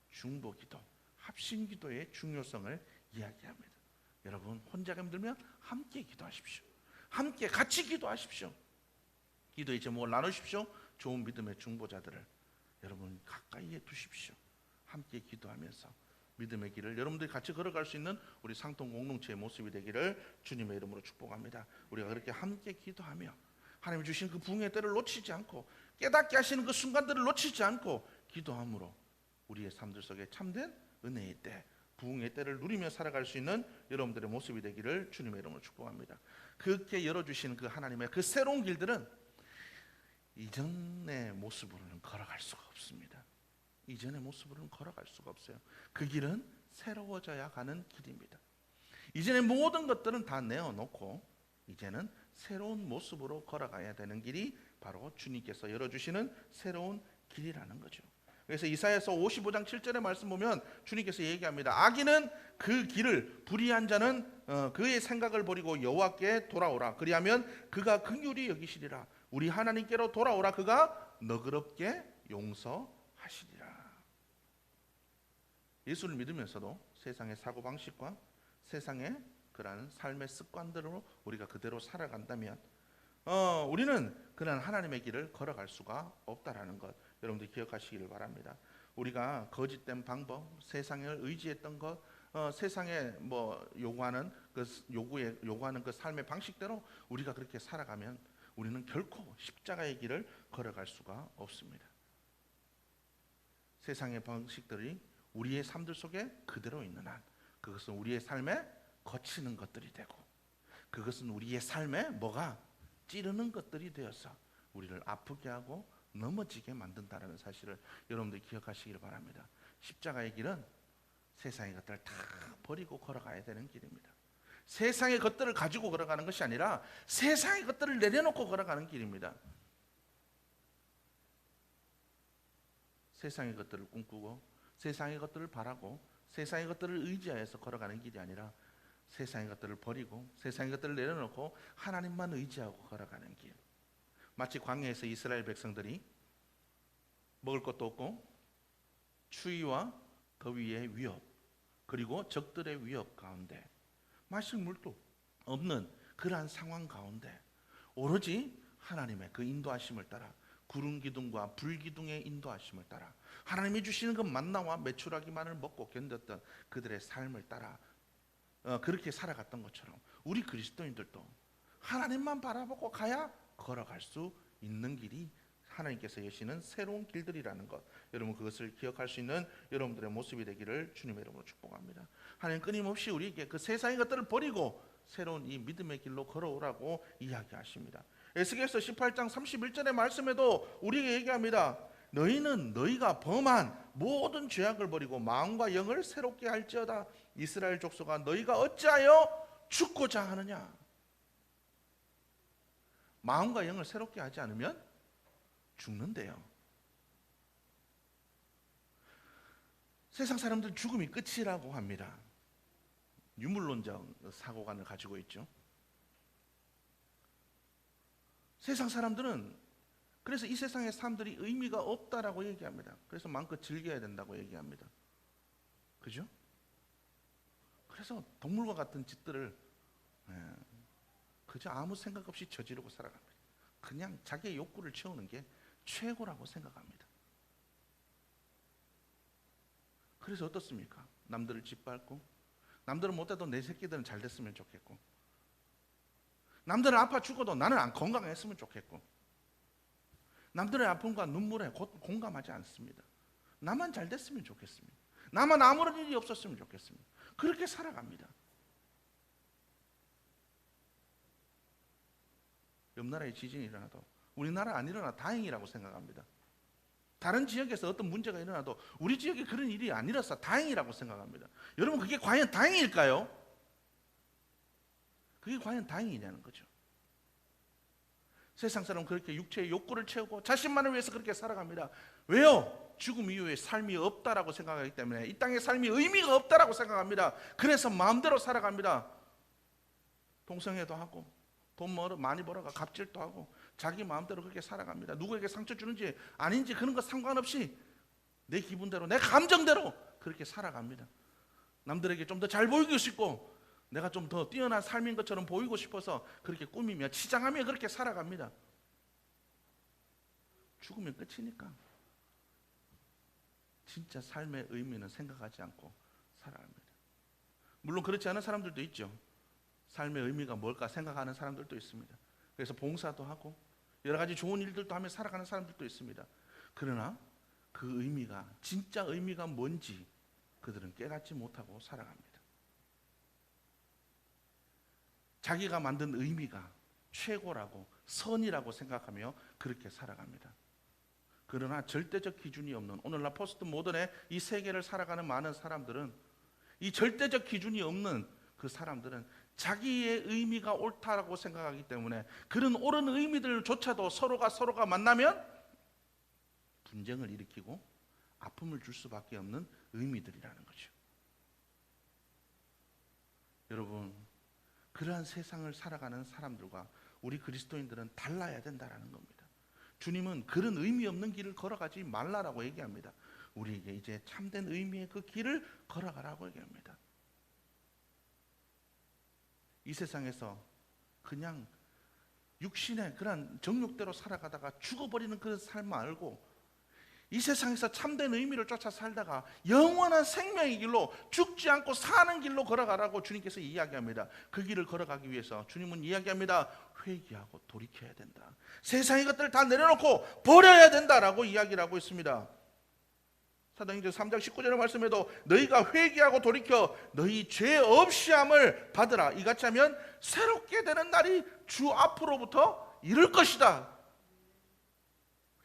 중보기도, 합심기도의 중요성을 이야기합니다. 여러분 혼자가 힘들면 함께 기도하십시오. 함께 같이 기도하십시오. 기도의 제목을 나누십시오. 좋은 믿음의 중보자들을 여러분 가까이에 두십시오. 함께 기도하면서 믿음의 길을 여러분들이 같이 걸어갈 수 있는 우리 상통 공동체의 모습이 되기를 주님의 이름으로 축복합니다. 우리가 그렇게 함께 기도하며 하나님 주신 그 부흥의 때를 놓치지 않고 깨닫게 하시는 그 순간들을 놓치지 않고 기도함으로 우리의 삶들 속에 참된 은혜의 때, 부흥의 때를 누리며 살아갈 수 있는 여러분들의 모습이 되기를 주님의 이름으로 축복합니다. 그렇게 열어주시는 그 하나님의 그 새로운 길들은 이전의 모습으로는 걸어갈 수가 없습니다. 이전의 모습으로는 걸어갈 수가 없어요. 그 길은 새로워져야 가는 길입니다. 이전의 모든 것들은 다 내어놓고 이제는 새로운 모습으로 걸어가야 되는 길이 바로 주님께서 열어주시는 새로운 길이라는 거죠. 그래서 이사야서 55장 7절의 말씀 보면 주님께서 얘기합니다. 악인은 그 길을, 불의한 자는 그의 생각을 버리고 여호와께 돌아오라. 그리하면 그가 긍휼히 여기시리라. 우리 하나님께로 돌아오라. 그가 너그럽게 용서하시리라. 예수를 믿으면서도 세상의 사고방식과 세상의 그러한 삶의 습관들로 우리가 그대로 살아간다면 우리는 그런 하나님의 길을 걸어갈 수가 없다라는 것 여러분들 기억하시기를 바랍니다. 우리가 거짓된 방법, 세상을 의지했던 것, 세상에 요구하는 그 삶의 방식대로 우리가 그렇게 살아가면 우리는 결코 십자가의 길을 걸어갈 수가 없습니다. 세상의 방식들이 우리의 삶들 속에 그대로 있는 한 그것은 우리의 삶에 거치는 것들이 되고 그것은 우리의 삶에 뭐가 찌르는 것들이 되어서 우리를 아프게 하고 넘어지게 만든다는 사실을 여러분들이 기억하시기를 바랍니다. 십자가의 길은 세상의 것들을 다 버리고 걸어가야 되는 길입니다. 세상의 것들을 가지고 걸어가는 것이 아니라 세상의 것들을 내려놓고 걸어가는 길입니다. 세상의 것들을 꿈꾸고 세상의 것들을 바라고 세상의 것들을 의지하여서 걸어가는 길이 아니라 세상의 것들을 버리고 세상의 것들을 내려놓고 하나님만 의지하고 걸어가는 길. 마치 광야에서 이스라엘 백성들이 먹을 것도 없고 추위와 더위의 위협, 그리고 적들의 위협 가운데 마실 물도 없는 그러한 상황 가운데 오로지 하나님의 그 인도하심을 따라, 구름 기둥과 불 기둥의 인도하심을 따라 하나님이 주시는 그 만나와 메추라기만을 먹고 견뎠던 그들의 삶을 따라 그렇게 살아갔던 것처럼 우리 그리스도인들도 하나님만 바라보고 가야 걸어갈 수 있는 길이 하나님께서 여시는 새로운 길들이라는 것, 여러분 그것을 기억할 수 있는 여러분들의 모습이 되기를 주님의 이름으로 축복합니다. 하나님 끊임없이 우리에게 그 세상의 것들을 버리고 새로운 이 믿음의 길로 걸어오라고 이야기하십니다. 에스겔서 18장 31절의 말씀에도 우리에게 얘기합니다. 너희는 너희가 범한 모든 죄악을 버리고 마음과 영을 새롭게 할지어다. 이스라엘 족속아, 너희가 어찌하여 죽고자 하느냐. 마음과 영을 새롭게 하지 않으면 죽는데요. 세상 사람들은 죽음이 끝이라고 합니다. 유물론적 사고관을 가지고 있죠. 세상 사람들은 그래서 이 세상의 삶들이 의미가 없다라고 얘기합니다. 그래서 마음껏 즐겨야 된다고 얘기합니다. 그죠? 그래서 동물과 같은 짓들을 그저 아무 생각 없이 저지르고 살아갑니다. 그냥 자기의 욕구를 채우는 게 최고라고 생각합니다. 그래서 어떻습니까? 남들을 짓밟고, 남들은 못해도 내 새끼들은 잘 됐으면 좋겠고, 남들은 아파 죽어도 나는 안 건강했으면 좋겠고, 남들의 아픔과 눈물에 공감하지 않습니다. 나만 잘 됐으면 좋겠습니다. 나만 아무런 일이 없었으면 좋겠습니다. 그렇게 살아갑니다. 옆 나라에 지진이 일어나도 우리나라 안 일어나 다행이라고 생각합니다. 다른 지역에서 어떤 문제가 일어나도 우리 지역에 그런 일이 안 일어나서 다행이라고 생각합니다. 여러분 그게 과연 다행일까요? 그게 과연 다행이냐는 거죠. 세상 사람은 그렇게 육체의 욕구를 채우고 자신만을 위해서 그렇게 살아갑니다. 왜요? 죽음 이후에 삶이 없다라고 생각하기 때문에, 이 땅의 삶이 의미가 없다라고 생각합니다. 그래서 마음대로 살아갑니다. 동성애도 하고 돈 많이 벌어가 갑질도 하고 자기 마음대로 그렇게 살아갑니다. 누구에게 상처 주는지 아닌지 그런 거 상관없이 내 기분대로, 내 감정대로 그렇게 살아갑니다. 남들에게 좀 더 잘 보이고 싶고 내가 좀 더 뛰어난 삶인 것처럼 보이고 싶어서 그렇게 꾸미며 치장하며 그렇게 살아갑니다. 죽으면 끝이니까 진짜 삶의 의미는 생각하지 않고 살아갑니다. 물론 그렇지 않은 사람들도 있죠. 삶의 의미가 뭘까 생각하는 사람들도 있습니다. 그래서 봉사도 하고 여러 가지 좋은 일들도 하며 살아가는 사람들도 있습니다. 그러나 그 의미가, 진짜 의미가 뭔지 그들은 깨닫지 못하고 살아갑니다. 자기가 만든 의미가 최고라고 선이라고 생각하며 그렇게 살아갑니다. 그러나 절대적 기준이 없는 오늘날 포스트 모던의 이 세계를 살아가는 많은 사람들은, 이 절대적 기준이 없는 그 사람들은 자기의 의미가 옳다라고 생각하기 때문에 그런 옳은 의미들조차도 서로가 만나면 분쟁을 일으키고 아픔을 줄 수밖에 없는 의미들이라는 거죠. 여러분, 그러한 세상을 살아가는 사람들과 우리 그리스도인들은 달라야 된다라는 겁니다. 주님은 그런 의미 없는 길을 걸어가지 말라라고 얘기합니다. 우리에게 이제 참된 의미의 그 길을 걸어가라고 얘기합니다. 이 세상에서 그냥 육신의 그런 정욕대로 살아가다가 죽어버리는 그 삶 말고 이 세상에서 참된 의미를 쫓아 살다가 영원한 생명의 길로, 죽지 않고 사는 길로 걸어가라고 주님께서 이야기합니다. 그 길을 걸어가기 위해서 주님은 이야기합니다. 회개하고 돌이켜야 된다. 세상의 것들을 다 내려놓고 버려야 된다라고 이야기를 하고 있습니다. 사도행전 3장 19절의 말씀에도 너희가 회개하고 돌이켜 너희 죄 없이함을 받으라. 이같이 하면 새롭게 되는 날이 주 앞으로부터 이를 것이다.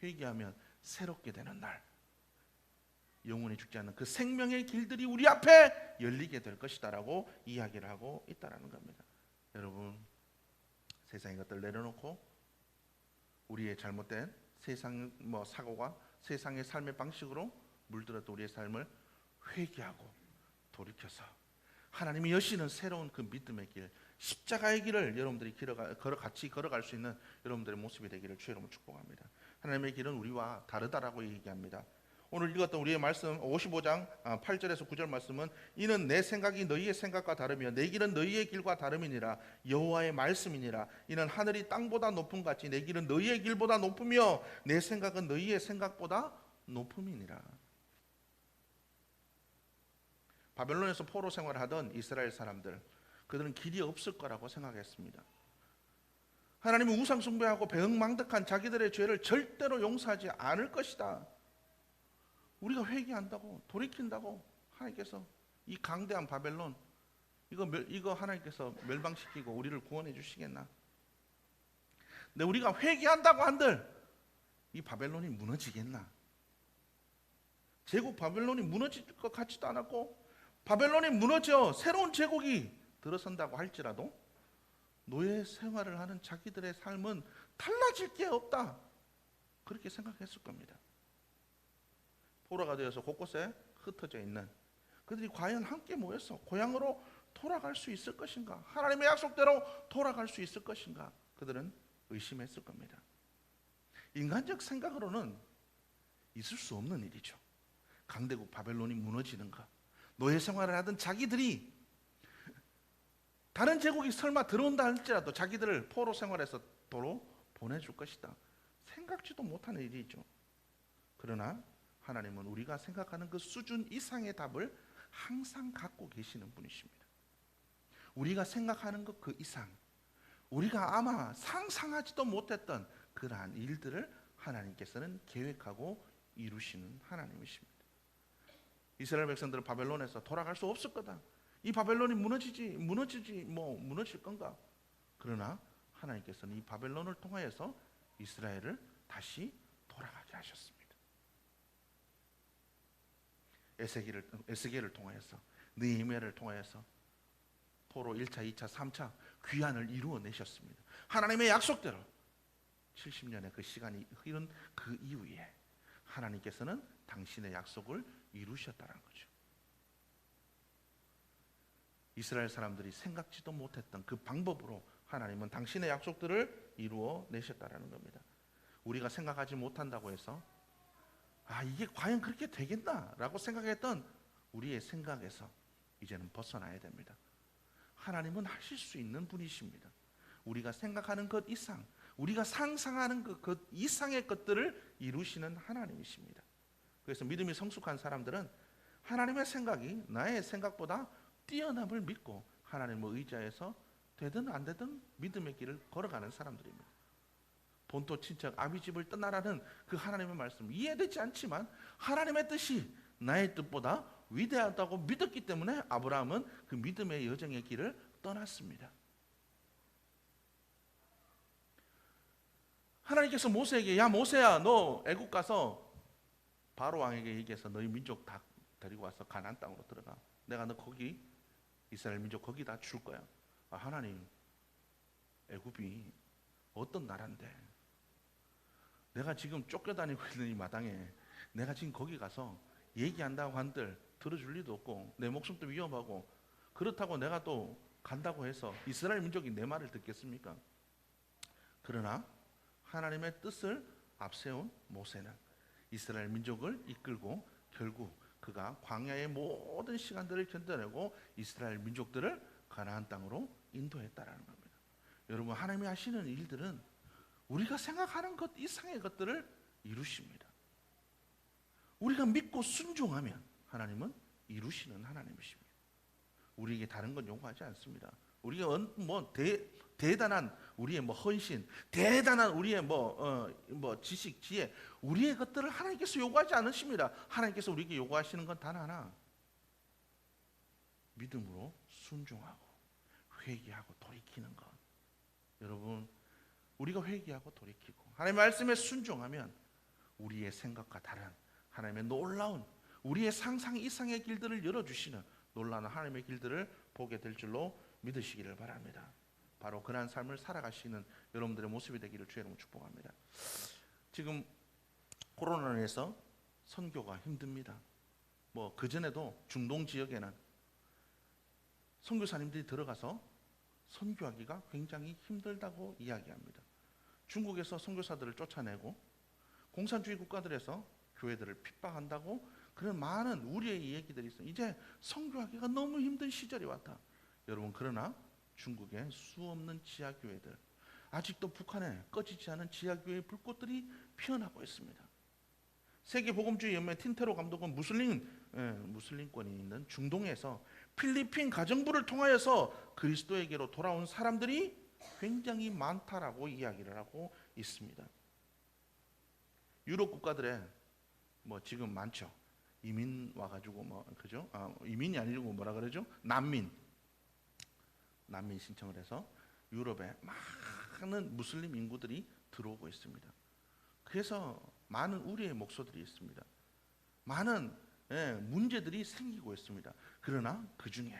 회개하면 새롭게 되는 날, 영원히 죽지 않는 그 생명의 길들이 우리 앞에 열리게 될 것이다라고 이야기를 하고 있다라는 겁니다. 여러분, 세상의 것들 내려놓고 우리의 잘못된 세상 사고가 세상의 삶의 방식으로 물들었던 우리의 삶을 회개하고 돌이켜서 하나님이 여시는 새로운 그 믿음의 길, 십자가의 길을 여러분들이 같이 걸어갈 수 있는 여러분들의 모습이 되기를 주의 이름으로 축복합니다. 하나님의 길은 우리와 다르다라고 얘기합니다. 오늘 읽었던 우리의 말씀 55장 8절에서 9절 말씀은 이는 내 생각이 너희의 생각과 다르며 내 길은 너희의 길과 다름이니라. 여호와의 말씀이니라. 이는 하늘이 땅보다 높음 같이 내 길은 너희의 길보다 높으며 내 생각은 너희의 생각보다 높음이니라. 바벨론에서 포로 생활을 하던 이스라엘 사람들, 그들은 길이 없을 거라고 생각했습니다. 하나님은 우상 숭배하고 배은망덕한 자기들의 죄를 절대로 용서하지 않을 것이다. 우리가 회개한다고, 돌이킨다고 하나님께서 이 강대한 바벨론 이거 하나님께서 멸망시키고 우리를 구원해 주시겠나? 근데 우리가 회개한다고 한들 이 바벨론이 무너지겠나? 제국 바벨론이 무너질 것 같지도 않았고, 바벨론이 무너져 새로운 제국이 들어선다고 할지라도 노예 생활을 하는 자기들의 삶은 달라질 게 없다, 그렇게 생각했을 겁니다. 포로가 되어서 곳곳에 흩어져 있는 그들이 과연 함께 모여서 고향으로 돌아갈 수 있을 것인가? 하나님의 약속대로 돌아갈 수 있을 것인가? 그들은 의심했을 겁니다. 인간적 생각으로는 있을 수 없는 일이죠. 강대국 바벨론이 무너지는 것, 노예 생활을 하던 자기들이 다른 제국이 설마 들어온다 할지라도 자기들을 포로 생활에서 도로 보내줄 것이다, 생각지도 못하는 일이죠. 그러나 하나님은 우리가 생각하는 그 수준 이상의 답을 항상 갖고 계시는 분이십니다. 우리가 생각하는 것 그 이상, 우리가 아마 상상하지도 못했던 그러한 일들을 하나님께서는 계획하고 이루시는 하나님이십니다. 이스라엘 백성들은 바벨론에서 돌아갈 수 없을 거다. 이 바벨론이 무너질 건가? 그러나 하나님께서는 이 바벨론을 통하여서 이스라엘을 다시 돌아가게 하셨습니다. 에스겔을 통하여서, 느헤미야를 통하여서 포로 1차, 2차, 3차 귀환을 이루어내셨습니다. 하나님의 약속대로 70년의 그 시간이 흐른 그 이후에 하나님께서는 당신의 약속을 이루셨다는 거죠. 이스라엘 사람들이 생각지도 못했던 그 방법으로 하나님은 당신의 약속들을 이루어내셨다는 겁니다. 우리가 생각하지 못한다고 해서 이게 과연 그렇게 되겠나? 라고 생각했던 우리의 생각에서 이제는 벗어나야 됩니다. 하나님은 하실 수 있는 분이십니다. 우리가 생각하는 것 이상, 우리가 상상하는 그 이상의 것들을 이루시는 하나님이십니다. 그래서 믿음이 성숙한 사람들은 하나님의 생각이 나의 생각보다 뛰어남을 믿고 하나님을 의지해서 되든 안 되든 믿음의 길을 걸어가는 사람들입니다. 본토 친척 아비집을 떠나라는 그 하나님의 말씀 이해되지 않지만 하나님의 뜻이 나의 뜻보다 위대하다고 믿었기 때문에 아브라함은 그 믿음의 여정의 길을 떠났습니다. 하나님께서 모세에게 야 모세야 너 애국 가서 바로 왕에게 얘기해서 너희 민족 다 데리고 와서 가나안 땅으로 들어가. 내가 너 거기 이스라엘 민족 거기다 줄 거야. 하나님, 애굽이 어떤 나라인데 내가 지금 쫓겨다니고 있는 이 마당에 내가 지금 거기 가서 얘기한다고 한들 들어줄 리도 없고 내 목숨도 위험하고, 그렇다고 내가 또 간다고 해서 이스라엘 민족이 내 말을 듣겠습니까? 그러나 하나님의 뜻을 앞세운 모세는 이스라엘 민족을 이끌고 결국 그가 광야의 모든 시간들을 견뎌내고 이스라엘 민족들을 가나안 땅으로 인도했다라는 겁니다. 여러분, 하나님이 하시는 일들은 우리가 생각하는 것 이상의 것들을 이루십니다. 우리가 믿고 순종하면 하나님은 이루시는 하나님이십니다. 우리에게 다른 건 요구하지 않습니다. 우리가 대단한 우리의 헌신, 대단한 우리의 지식, 지혜, 우리의 것들을 하나님께서 요구하지 않으십니다. 하나님께서 우리에게 요구하시는 건 단 하나, 믿음으로 순종하고 회개하고 돌이키는 것. 여러분, 우리가 회개하고 돌이키고 하나님의 말씀에 순종하면 우리의 생각과 다른 하나님의 놀라운, 우리의 상상 이상의 길들을 열어주시는 놀라운 하나님의 길들을 보게 될 줄로 믿으시기를 바랍니다. 바로 그러한 삶을 살아가시는 여러분들의 모습이 되기를 주의 이름으로 축복합니다. 지금 코로나로 인해서 선교가 힘듭니다. 뭐 그전에도 중동 지역에는 선교사님들이 들어가서 선교하기가 굉장히 힘들다고 이야기합니다. 중국에서 선교사들을 쫓아내고 공산주의 국가들에서 교회들을 핍박한다고 그런 많은 우리의 얘기들이 있어요. 이제 선교하기가 너무 힘든 시절이 왔다. 여러분, 그러나 중국의 수없는 지하교회들, 아직도 북한에 꺼지지 않은 지하교회의 불꽃들이 피어나고 있습니다. 세계복음주의연맹 틴테로 감독은 무슬림권이 있는 중동에서 필리핀 가정부를 통하여서 그리스도에게로 돌아온 사람들이 굉장히 많다라고 이야기를 하고 있습니다. 유럽 국가들에 뭐 지금 많죠. 이민 와가지고 뭐 그죠? 이민이 아니고 뭐라 그러죠? 난민 신청을 해서 유럽에 많은 무슬림 인구들이 들어오고 있습니다. 그래서 많은 우려의 목소들이 있습니다. 많은 문제들이 생기고 있습니다. 그러나 그 중에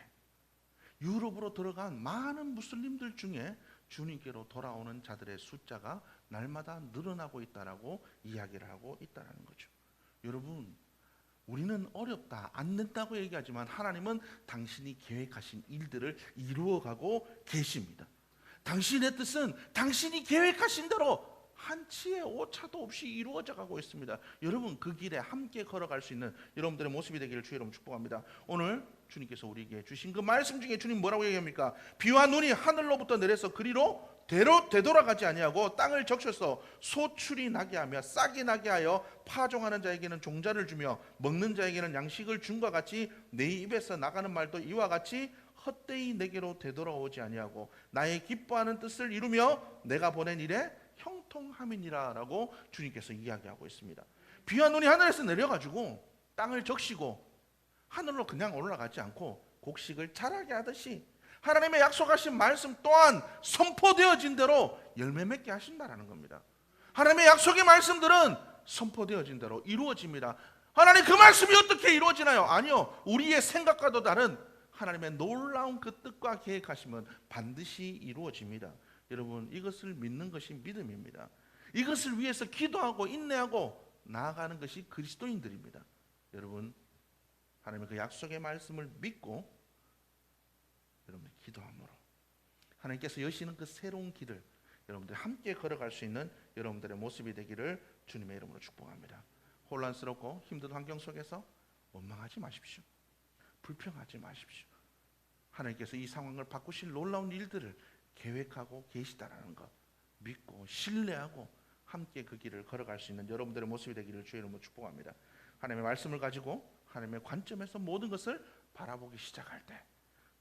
유럽으로 들어간 많은 무슬림들 중에 주님께로 돌아오는 자들의 숫자가 날마다 늘어나고 있다라고 이야기를 하고 있다는 거죠. 여러분, 우리는 어렵다, 안 된다고 얘기하지만 하나님은 당신이 계획하신 일들을 이루어가고 계십니다. 당신의 뜻은 당신이 계획하신 대로 한치의 오차도 없이 이루어져 가고 있습니다. 여러분, 그 길에 함께 걸어갈 수 있는 여러분들의 모습이 되기를 주의 이름으로 축복합니다. 오늘 주님께서 우리에게 주신 그 말씀 중에 주님 뭐라고 얘기합니까? 비와 눈이 하늘로부터 내려서 그리로 되돌아가지 아니하고 땅을 적셔서 소출이 나게 하며 싹이 나게 하여 파종하는 자에게는 종자를 주며 먹는 자에게는 양식을 준과 같이 내 입에서 나가는 말도 이와 같이 헛되이 내게로 되돌아오지 아니하고 나의 기뻐하는 뜻을 이루며 내가 보낸 일에 형통함이니라 라고 주님께서 이야기하고 있습니다. 비와 눈이 하늘에서 내려가지고 땅을 적시고 하늘로 그냥 올라가지 않고 곡식을 자라게 하듯이 하나님의 약속하신 말씀 또한 선포되어진 대로 열매 맺게 하신다라는 겁니다. 하나님의 약속의 말씀들은 선포되어진 대로 이루어집니다. 하나님, 그 말씀이 어떻게 이루어지나요? 아니요, 우리의 생각과도 다른 하나님의 놀라운 그 뜻과 계획하심은 반드시 이루어집니다. 여러분, 이것을 믿는 것이 믿음입니다. 이것을 위해서 기도하고 인내하고 나아가는 것이 그리스도인들입니다. 여러분, 하나님의 그 약속의 말씀을 믿고 여러분들 기도함으로 하나님께서 여시는 그 새로운 길을 여러분들 함께 걸어갈 수 있는 여러분들의 모습이 되기를 주님의 이름으로 축복합니다. 혼란스럽고 힘든 환경 속에서 원망하지 마십시오. 불평하지 마십시오. 하나님께서 이 상황을 바꾸실 놀라운 일들을 계획하고 계시다라는 것 믿고 신뢰하고 함께 그 길을 걸어갈 수 있는 여러분들의 모습이 되기를 주의 이름으로 축복합니다. 하나님의 말씀을 가지고 하나님의 관점에서 모든 것을 바라보기 시작할 때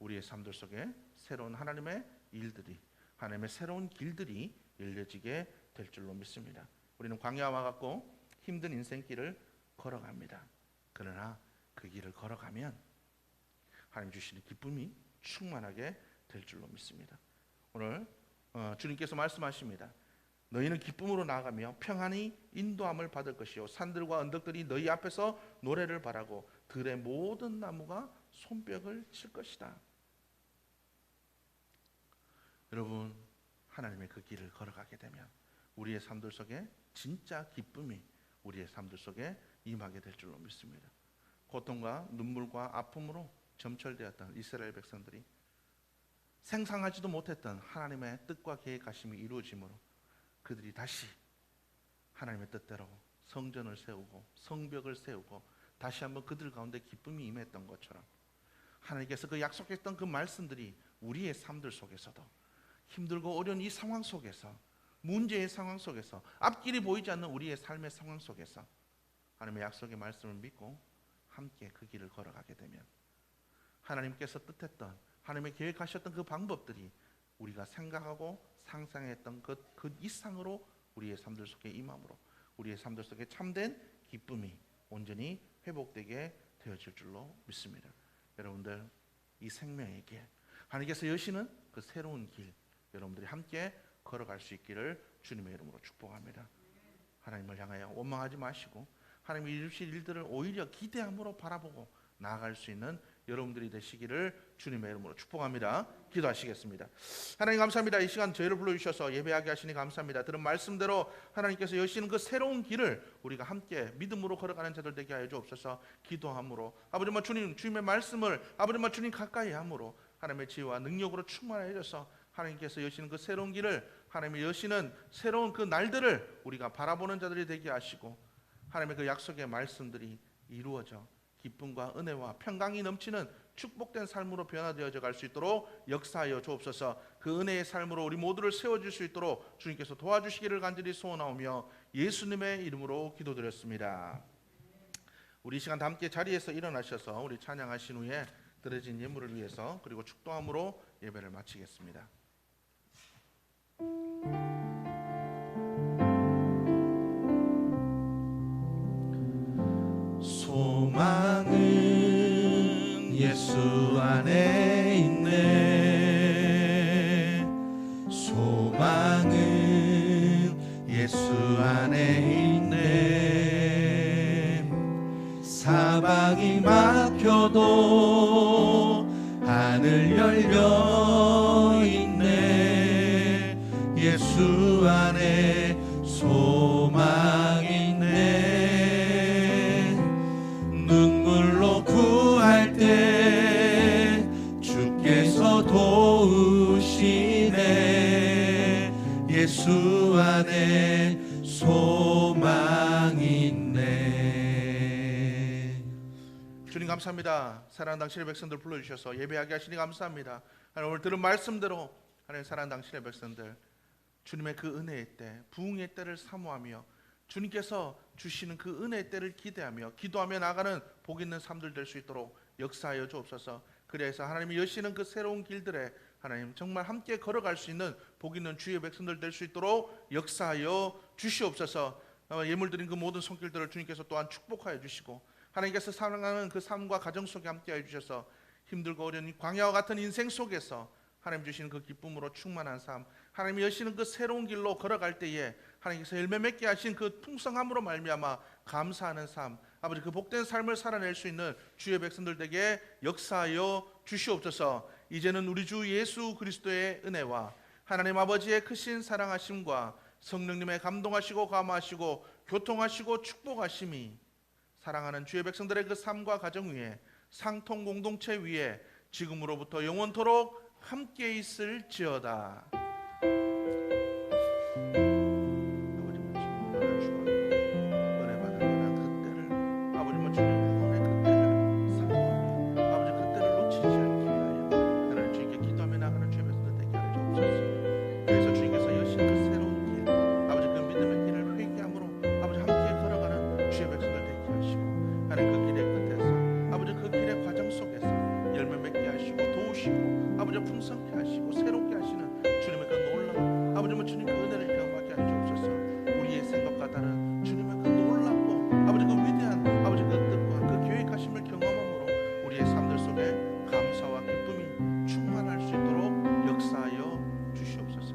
우리의 삶들 속에 새로운 하나님의 일들이, 하나님의 새로운 길들이 열려지게 될 줄로 믿습니다. 우리는 광야와 같고 힘든 인생길을 걸어갑니다. 그러나 그 길을 걸어가면 하나님 주시는 기쁨이 충만하게 될 줄로 믿습니다. 오늘 주님께서 말씀하십니다. 너희는 기쁨으로 나아가며 평안히 인도함을 받을 것이요 산들과 언덕들이 너희 앞에서 노래를 바라고 들의 모든 나무가 손뼉을 칠 것이다. 여러분, 하나님의 그 길을 걸어가게 되면 우리의 삶들 속에 진짜 기쁨이 우리의 삶들 속에 임하게 될 줄로 믿습니다. 고통과 눈물과 아픔으로 점철되었던 이스라엘 백성들이 생상하지도 못했던 하나님의 뜻과 계획하심이 이루어지므로 그들이 다시 하나님의 뜻대로 성전을 세우고 성벽을 세우고 다시 한번 그들 가운데 기쁨이 임했던 것처럼 하나님께서 그 약속했던 그 말씀들이 우리의 삶들 속에서도 힘들고 어려운 이 상황 속에서, 문제의 상황 속에서, 앞길이 보이지 않는 우리의 삶의 상황 속에서 하나님의 약속의 말씀을 믿고 함께 그 길을 걸어가게 되면 하나님께서 뜻했던, 하나님의 계획하셨던 그 방법들이 우리가 생각하고 상상했던 그 이상으로 우리의 삶들 속에 임함으로 우리의 삶들 속에 참된 기쁨이 온전히 회복되게 되어질 줄로 믿습니다. 여러분들, 이 생명의 길, 하나님께서 여시는 그 새로운 길, 여러분들이 함께 걸어갈 수 있기를 주님의 이름으로 축복합니다. 하나님을 향하여 원망하지 마시고 하나님이 이루실 일들을 오히려 기대함으로 바라보고 나아갈 수 있는 여러분들이 되시기를 주님의 이름으로 축복합니다. 기도하시겠습니다. 하나님 감사합니다. 이 시간 저희를 불러주셔서 예배하게 하시니 감사합니다. 들은 말씀대로 하나님께서 여시는 그 새로운 길을 우리가 함께 믿음으로 걸어가는 자들 되게 하여 주옵소서. 기도함으로 아버지만 주님의 말씀을 아버지만 주님 가까이 함으로 하나님의 지혜와 능력으로 충만하여 져서 하나님께서 여시는 그 새로운 길을 하나님이 여시는 새로운 그 날들을 우리가 바라보는 자들이 되게 하시고 하나님의 그 약속의 말씀들이 이루어져 기쁨과 은혜와 평강이 넘치는 축복된 삶으로 변화되어져 갈 수 있도록 역사하여 주옵소서. 그 은혜의 삶으로 우리 모두를 세워줄 수 있도록 주님께서 도와주시기를 간절히 소원하오며 예수님의 이름으로 기도드렸습니다. 우리 이 시간 다 함께 자리에서 일어나셔서 우리 찬양하신 후에 드려진 예물을 위해서 그리고 축도함으로 예배를 마치겠습니다. 소망은 예수 안에 있네. 소망은 예수 안에 있네. 사방이 막혀도 하늘 열려 있네. 예수 안에 소망이 있네. 눈물로 구할 때 주께서 도우시네. 예수 안에 소망이 있네. 주님 감사합니다. 사랑하는 당신의 백성들 불러주셔서 예배하게 하시니 감사합니다. 하나님 오늘 들은 말씀대로 하나님 사랑하는 당신의 백성들 주님의 그 은혜의 때 부흥의 때를 사모하며 주님께서 주시는 그 은혜의 때를 기대하며 기도하며 나가는 복 있는 삶들 될 수 있도록 역사하여 주옵소서. 그래서 하나님이 여시는 그 새로운 길들에 하나님 정말 함께 걸어갈 수 있는 복 있는 주의 백성들 될 수 있도록 역사하여 주시옵소서. 예물 드린 그 모든 손길들을 주님께서 또한 축복하여 주시고 하나님께서 사랑하는 그 삶과 가정 속에 함께하여 주셔서 힘들고 어려운 광야와 같은 인생 속에서 하나님 주시는 그 기쁨으로 충만한 삶, 하나님이 여시는 그 새로운 길로 걸어갈 때에 하나님께서 열매 맺게 하신 그 풍성함으로 말미암아 감사하는 삶, 아버지 그 복된 삶을 살아낼 수 있는 주의 백성들에게 역사하여 주시옵소서. 이제는 우리 주 예수 그리스도의 은혜와 하나님 아버지의 크신 사랑하심과 성령님의 감동하시고 감화하시고 교통하시고 축복하심이 사랑하는 주의 백성들의 그 삶과 가정 위에 상통 공동체 위에 지금으로부터 영원토록 함께 있을지어다. 풍성케 하시고 새롭게 하시는 주님의 그 놀라운 아버지 주님 그 은혜를 경험하게 하여 주옵소서. 우리의 생각과 다른 주님의 그 놀랍고 아버지 그 위대한 아버지 그 뜻과 그 계획하심을 경험함으로 우리의 삶들 속에 감사와 기쁨이 충만할 수 있도록 역사하여 주시옵소서.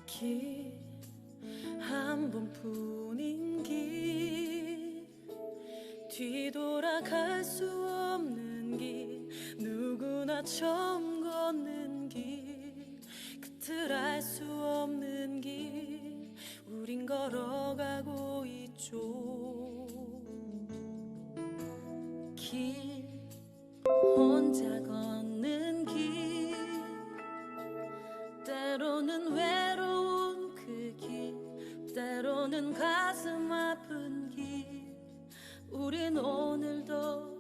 길 한 번뿐인 길 뒤돌아갈 수 없는 길 누구나 처음 걷는 길 끝을 알 수 없는 길 우린 걸어가고 있죠. 길 혼자 걷는 길 때로는 외로운 그 길 때로는 가슴 아픈 길 우린 오늘도